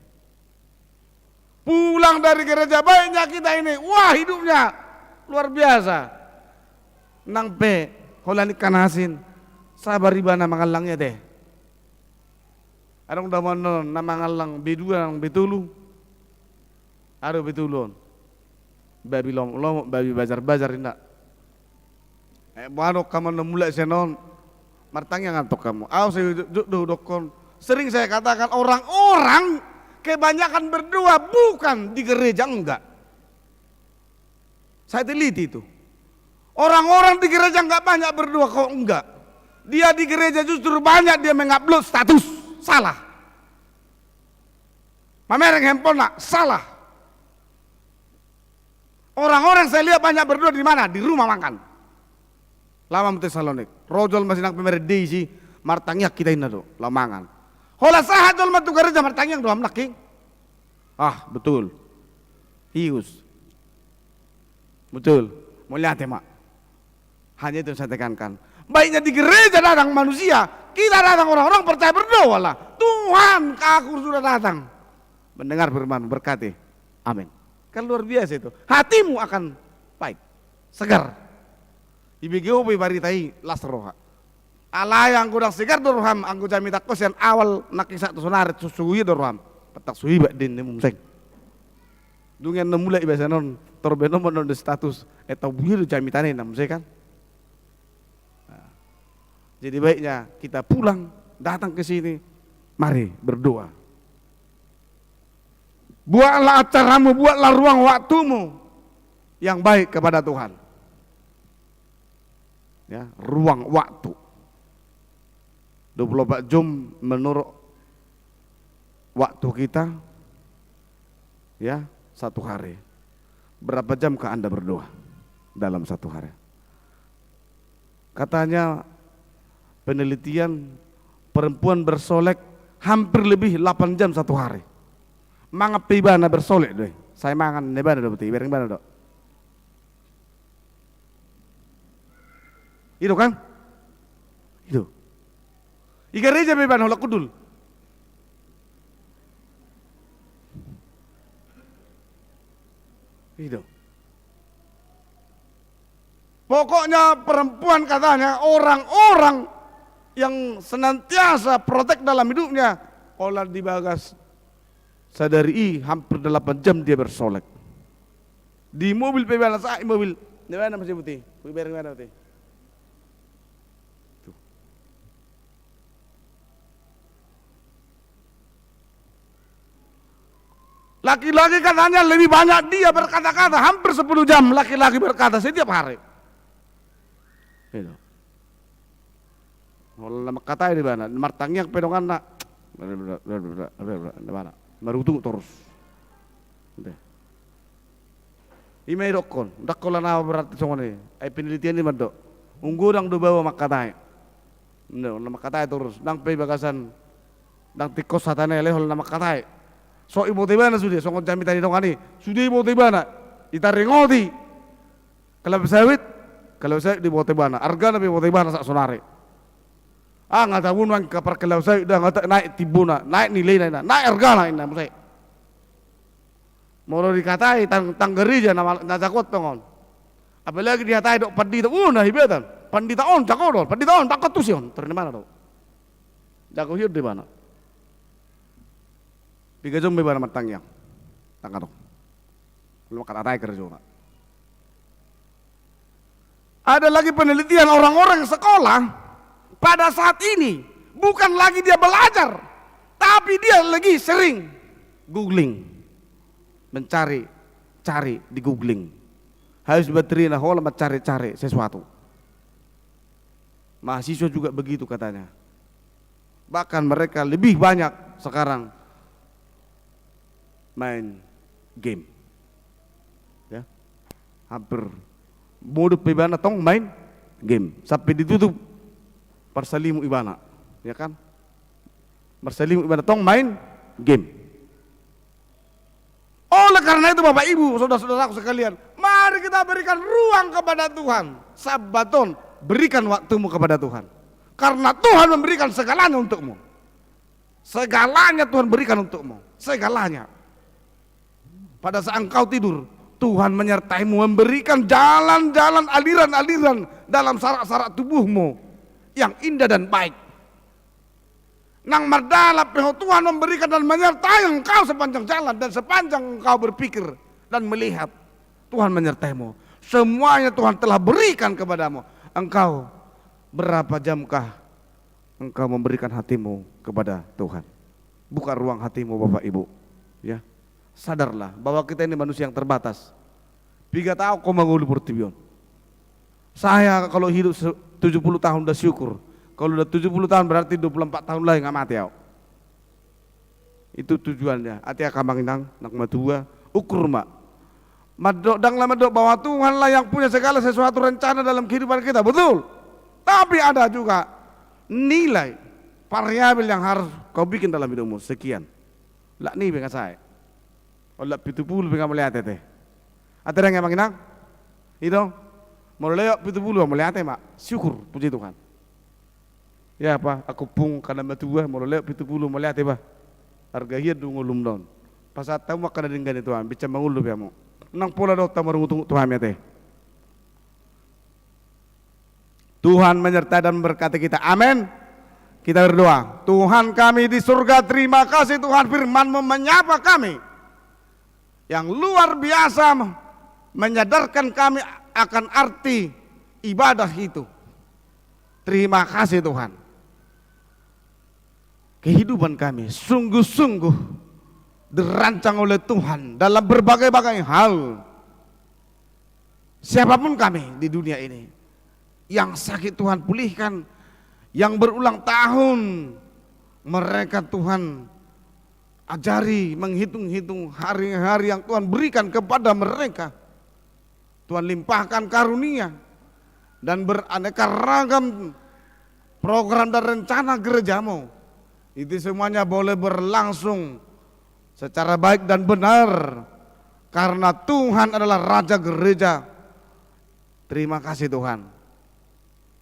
Pulang dari gereja baiknya kita ini, wah hidupnya luar biasa. Nang pe, holani kanasin. Sabar ibana mangalangnya deh. Adong daman na mangalang bedua nang betulu. Aro betulun. Babi lom babi bazar indak. Baru kamu mulai senon. Martangnya ngantok kamu. Aw saya dokon. Sering saya katakan orang-orang kebanyakan berdoa bukan di gereja, enggak. Saya teliti itu. Orang-orang di gereja enggak banyak berdoa, kok enggak. Dia di gereja justru banyak dia mengupload status, salah. Mamereng handphone nak, salah. Orang-orang saya lihat banyak berdoa di mana? Di rumah makan. Lama Tesalonik, rojol masih nak pemerintah Daisy, martangnya kita ini do, lamangan. Hola sahat jol matu gereja martangnya doam laki. Ah betul, hius, betul. Mulia tema. Hanya itu saya tekankan. Baiknya di gereja datang manusia, kita datang orang-orang percaya berdoa lah. Tuhan aku sudah datang. Mendengar firman berkati. Amin. Kan luar biasa itu. Hatimu akan baik, segar. Ibigeo baritai lasroha. Alai ang gudang segar dorham ang gudang mitak kosian awal nakisa tu sonaret susui dorham. Petak sui bak din mumseng. Dungan namula ibasa non torbeno monon de status etau buir jamitane namseng kan. Jadi baiknya kita pulang, datang ke sini, mari berdoa. Buatlah acaramu, buatlah ruang waktumu yang baik kepada Tuhan. Ya, ruang waktu. 24 jam menurut waktu kita, ya, satu hari. Berapa jam ke Anda berdoa dalam satu hari? Katanya penelitian perempuan bersolek hampir lebih 8 jam satu hari. Mangap ibana bersolek deh. Saya mangan nebana do beti, bereng bana do. Itu kan? Itu. Gereja beban holak kudul. Itu. Pokoknya perempuan katanya orang-orang yang senantiasa protek dalam hidupnya, olah di bagas sadari hampir 8 jam dia bersolek. Di mobil pebana saya mobil, di mana masih putih? Bereng mana putih? Laki-laki katanya lebih banyak dia berkata-kata, hampir 10 jam laki-laki berkata setiap hari. Gitu. Nama kata di mana? Martangnya pedongan nak. Mana? Marutung terus. Ime dokon, dakon na berarti songone. Ai penelitian di mana? Unggu dang do bawa makatai. Nama katai terus. Dang pe bagasan. Dang tikos satane lehol nama katai. So ibu tibana sudah. Songon jami tadi dongani. Sudah ibu tibana. Itaringoti. Kalau sawit di ibu tibana. Arga na ibu tibana sak sonare. Nggak tahu nang kapar kalau sawit dah nggak naik tibuna, naik nilai naik harga na ina musai. Moro dikatai tanggeri aja nama najakot tongon. Apalagi dia tai dok padi tu, nah hibatan. Pandi taon cakor, pandi taon takut tuh sion. Terus di mana tu? Jago hidup di mana? Tiga jam di mana matang yang, tangkap tu. Lu kata tai kerja. Ada lagi penelitian orang-orang sekolah pada saat ini bukan lagi dia belajar, tapi dia lagi sering googling. Mencari di googling, harus baterina hola mencari sesuatu. Mahasiswa juga begitu katanya. Bahkan mereka lebih banyak sekarang main game, ya, hampir mode ibana tong main game sampai ditutup persalimu ibana, ya kan? Persalimu ibana tong main game. Oleh karena itu Bapak Ibu, saudara-saudaraku sekalian, mari kita berikan ruang kepada Tuhan. Sabaton, berikan waktumu kepada Tuhan. Karena Tuhan memberikan segalanya untukmu. Segalanya Tuhan berikan untukmu, segalanya. Pada saat engkau tidur, Tuhan menyertaimu, memberikan jalan-jalan, aliran-aliran dalam sarak-sarak tubuhmu yang indah dan baik. Nang mardala peho Tuhan memberikan dan menyertai engkau sepanjang jalan, dan sepanjang engkau berpikir dan melihat, Tuhan menyertaimu. Semuanya Tuhan telah berikan kepadamu. Engkau berapa jamkah engkau memberikan hatimu kepada Tuhan? Buka ruang hatimu Bapak Ibu, ya. Sadarlah bahwa kita ini manusia yang terbatas. Piga tahu kau mengulu pertibion. Saya kalau hidup 70 tahun udah syukur. Kalau udah 70 tahun berarti 24 tahun lagi nggak mati ya. Itu tujuannya. Hati akan manginang nak matua ukur mak. Madok dang lama dok bahwa Tuhan lah yang punya segala sesuatu rencana dalam kehidupan kita, betul. Tapi ada juga nilai variabel yang harus kau bikin dalam hidupmu. Sekian. Lah nih benga saya. Olah 70 benga melihat teh. Ada yang manginang? Itu mau lewat 70 melihat mak. Syukur puji Tuhan. Ya apa, aku pung karena matua mau lewat 70 melihat bah. Harga hidup ngulum don. Pas saat tahu makan dengan Tuhan, bicara mengulu ya mo. Nang pola dok tamu rungutung Tuhan ya teh. Tuhan menyertai dan berkati kita. Amin. Kita berdoa. Tuhan kami di surga, terima kasih Tuhan firman-Mu menyapa kami yang luar biasa, menyadarkan kami akan arti ibadah itu. Terima kasih Tuhan. Kehidupan kami sungguh-sungguh dirancang oleh Tuhan dalam berbagai-bagai hal. Siapapun kami di dunia ini, yang sakit Tuhan pulihkan, yang berulang tahun mereka Tuhan ajari menghitung-hitung hari-hari yang Tuhan berikan kepada mereka. Tuhan limpahkan karunia dan beraneka ragam program dan rencana gerejamu. Itu semuanya boleh berlangsung secara baik dan benar karena Tuhan adalah Raja Gereja. Terima kasih Tuhan.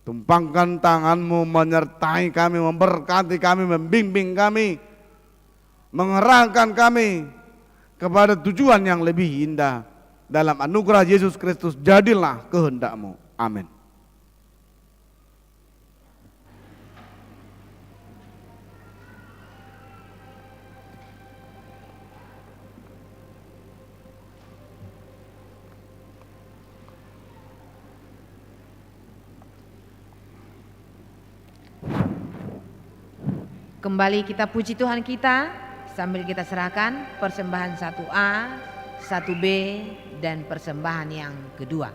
Tumpangkan tangan-Mu menyertai kami, memberkati kami, membimbing kami, mengerahkan kami kepada tujuan yang lebih indah. Dalam anugerah Yesus Kristus jadilah kehendak-Mu. Amin. Kembali kita puji Tuhan kita sambil kita serahkan persembahan 1A, 1B dan persembahan yang kedua.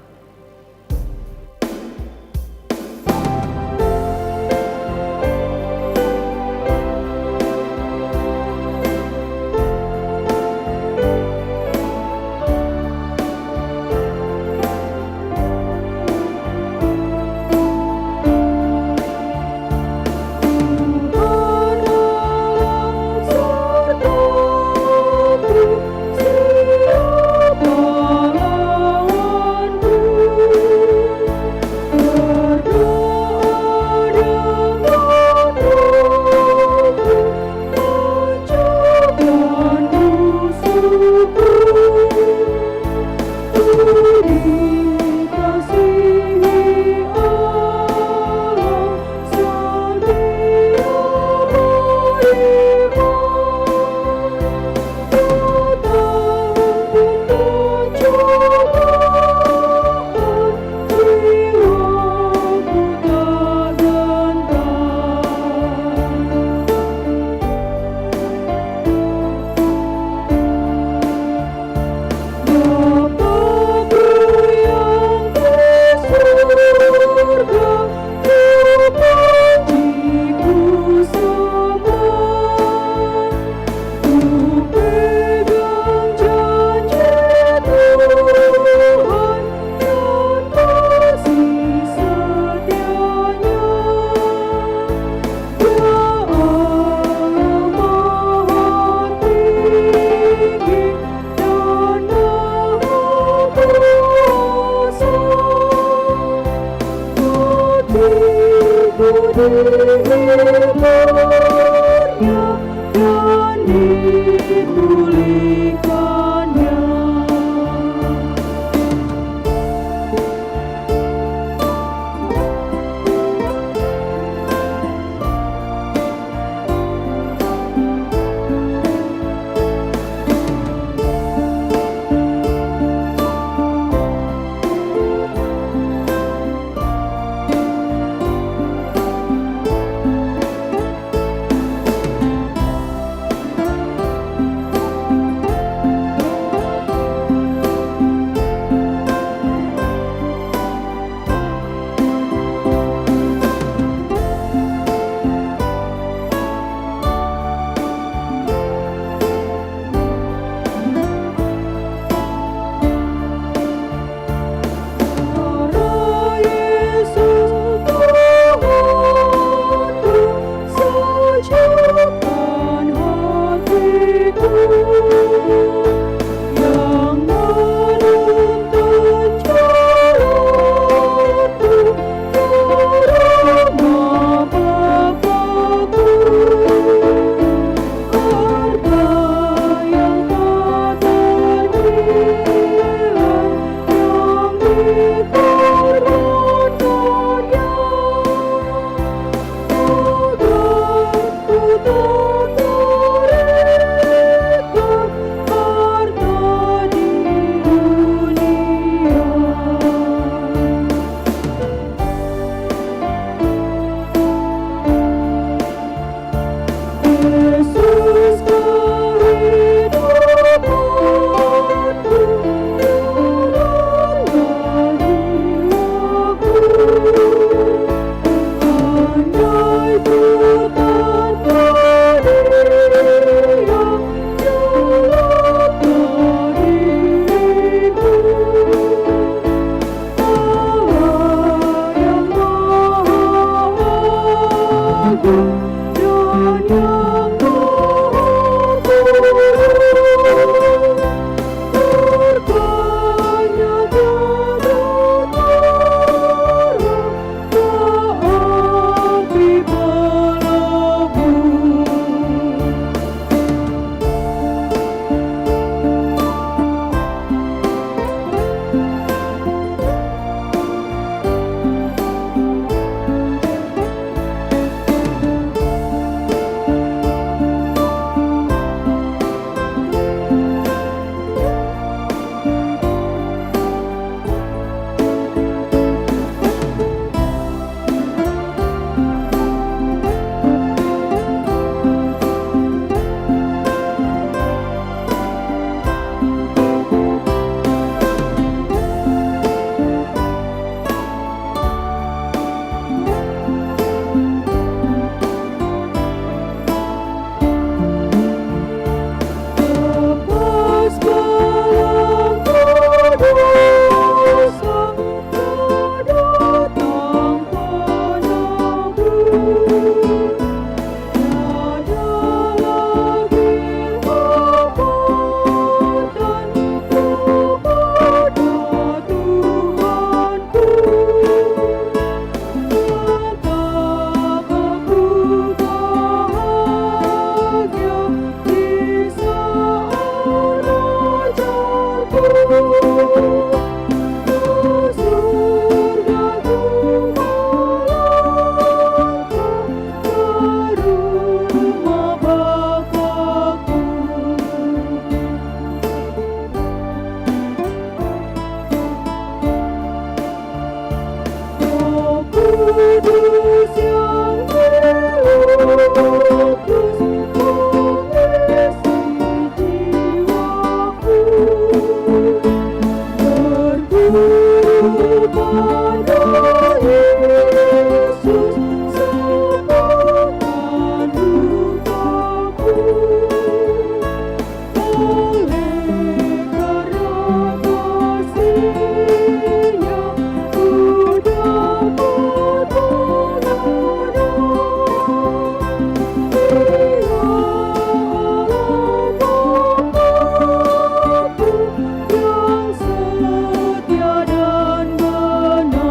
Yang setia dan benar.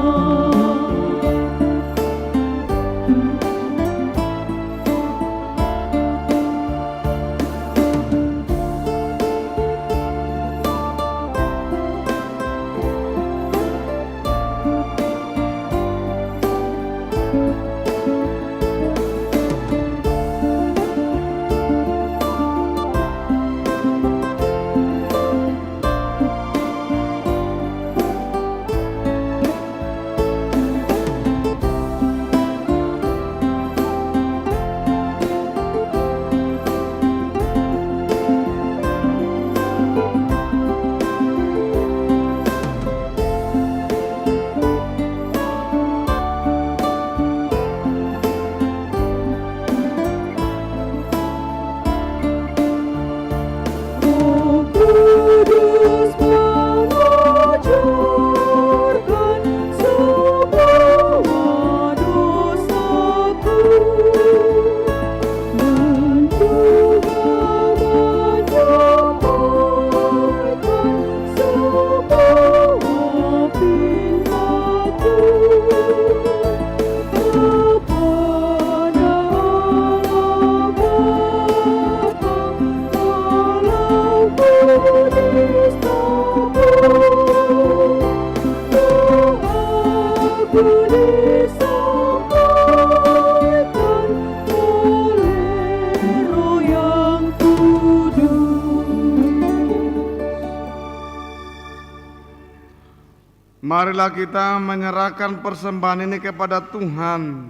Marilah kita menyerahkan persembahan ini kepada Tuhan.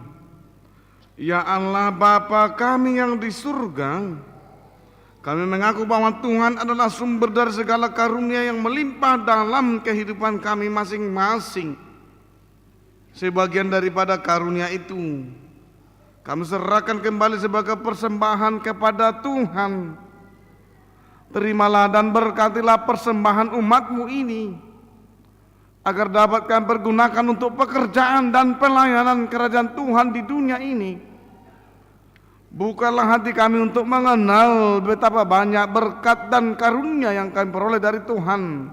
Ya Allah Bapa kami yang di surga, kami mengaku bahwa Tuhan adalah sumber dari segala karunia yang melimpah dalam kehidupan kami masing-masing. Sebagian daripada karunia itu kami serahkan kembali sebagai persembahan kepada Tuhan. Terimalah dan berkatilah persembahan umat-Mu ini, agar dapat kami pergunakan untuk pekerjaan dan pelayanan kerajaan Tuhan di dunia ini. Bukalah hati kami untuk mengenal betapa banyak berkat dan karunia yang kami peroleh dari Tuhan,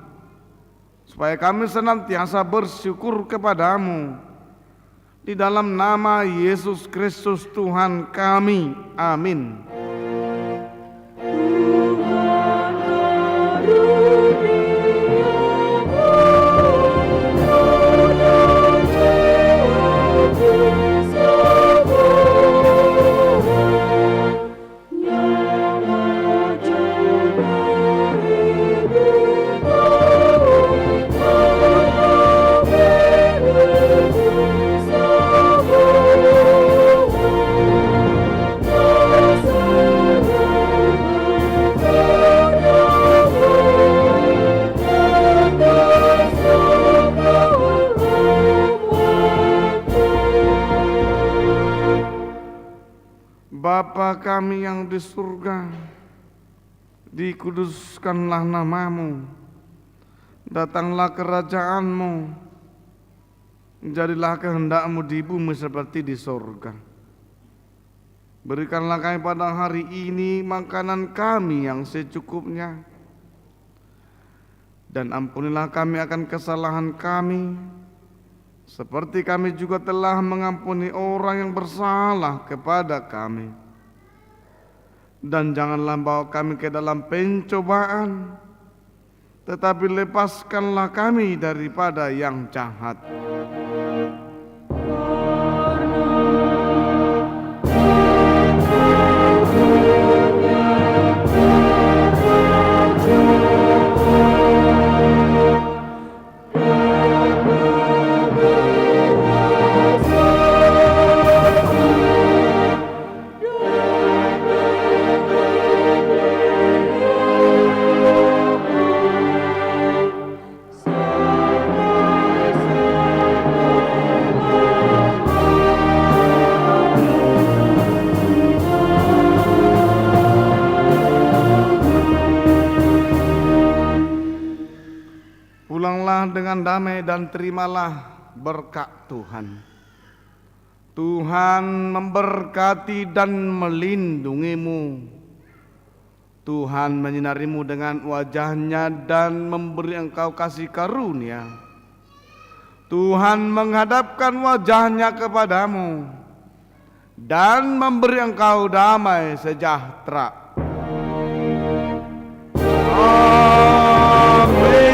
supaya kami senantiasa bersyukur kepada-Mu. Di dalam nama Yesus Kristus Tuhan kami, amin. Bapa kami yang di surga, dikuduskanlah nama-Mu, datanglah kerajaan-Mu, jadilah kehendak-Mu di bumi seperti di surga. Berikanlah kami pada hari ini makanan kami yang secukupnya, dan ampunilah kami akan kesalahan kami, seperti kami juga telah mengampuni orang yang bersalah kepada kami. Dan janganlah bawa kami ke dalam pencobaan, tetapi lepaskanlah kami daripada yang jahat. Pulanglah dengan damai dan terimalah berkat Tuhan. Tuhan memberkati dan melindungimu. Tuhan menyinarimu dengan wajah-Nya dan memberi engkau kasih karunia. Tuhan menghadapkan wajah-Nya kepadamu dan memberi engkau damai sejahtera. Amin.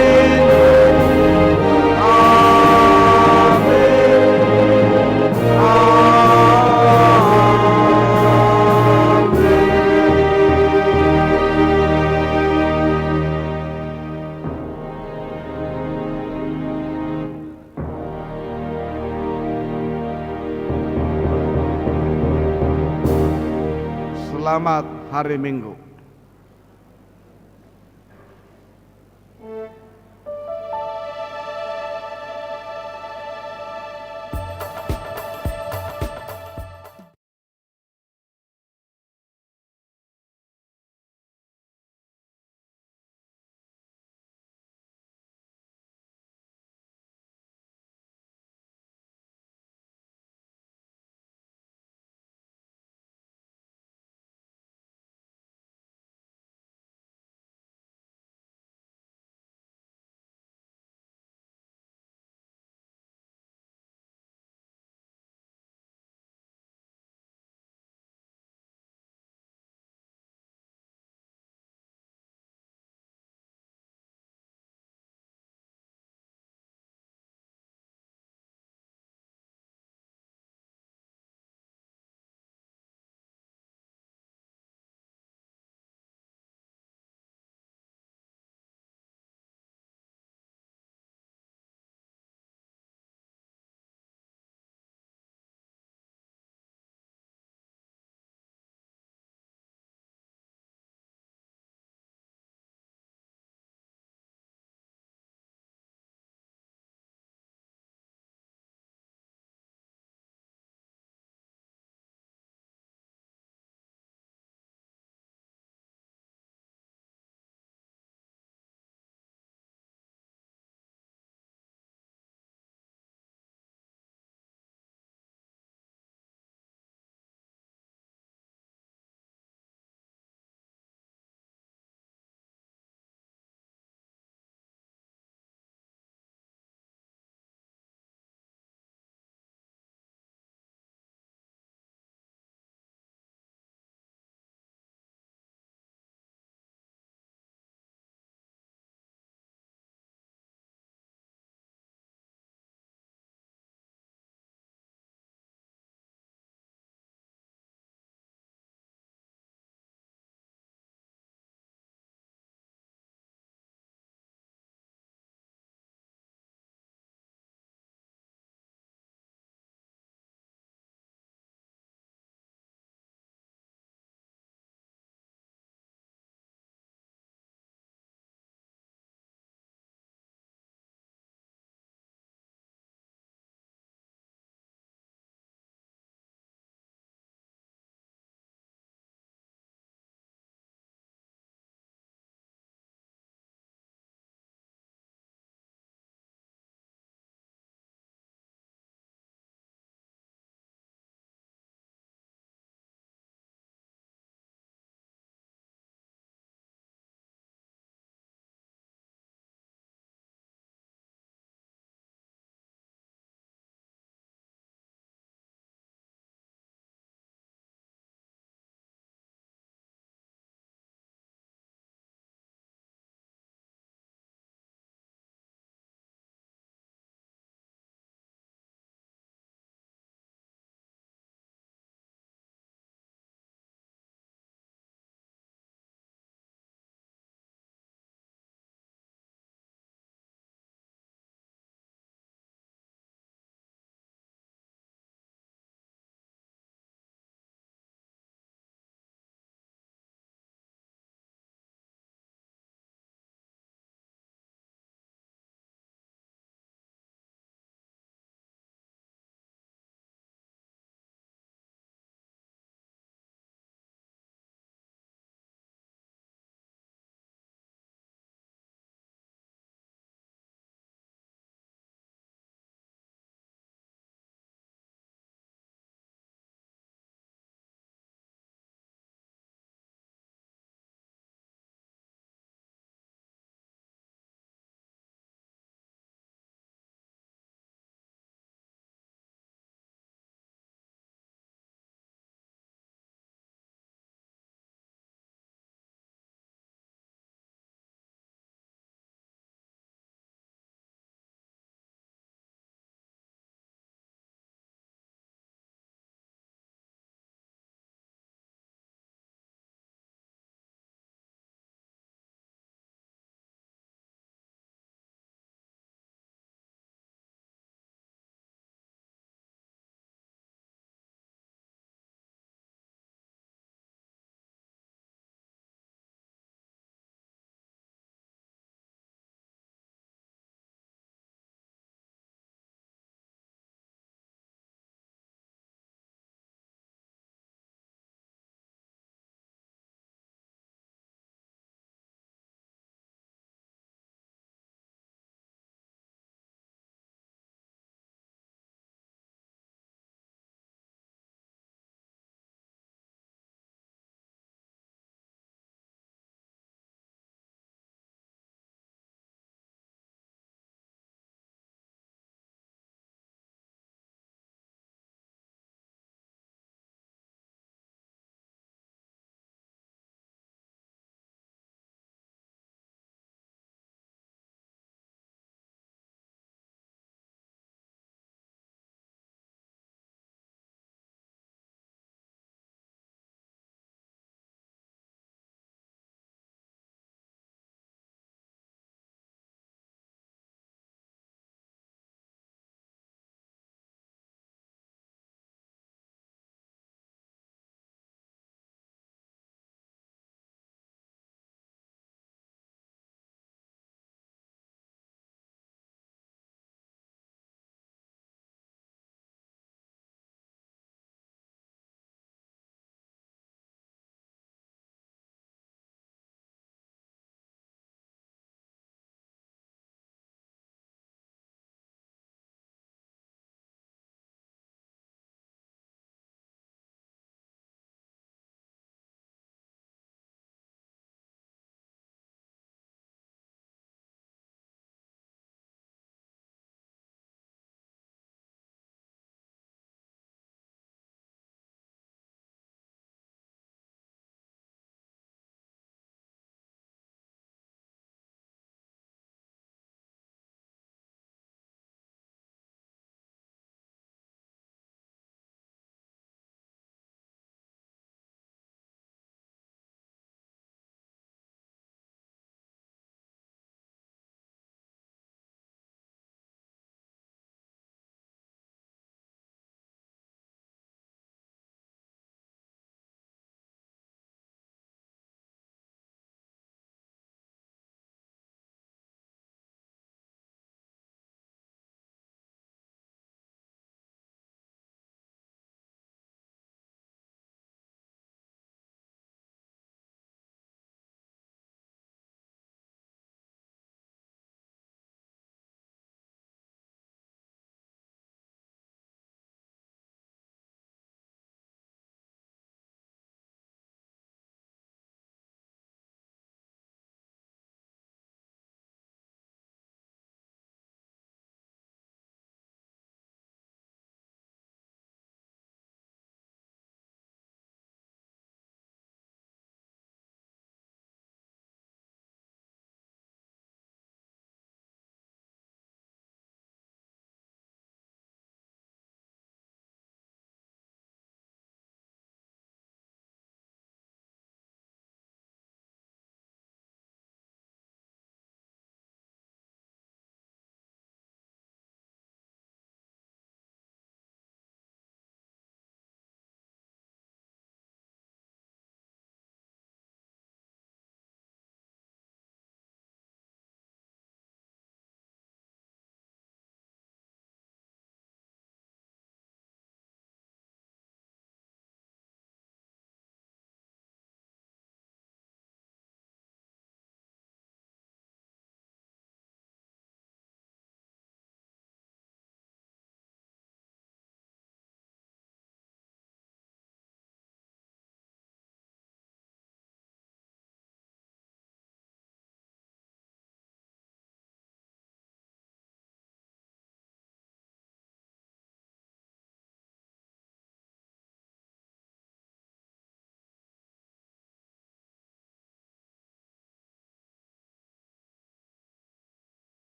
Selamat hari Minggu.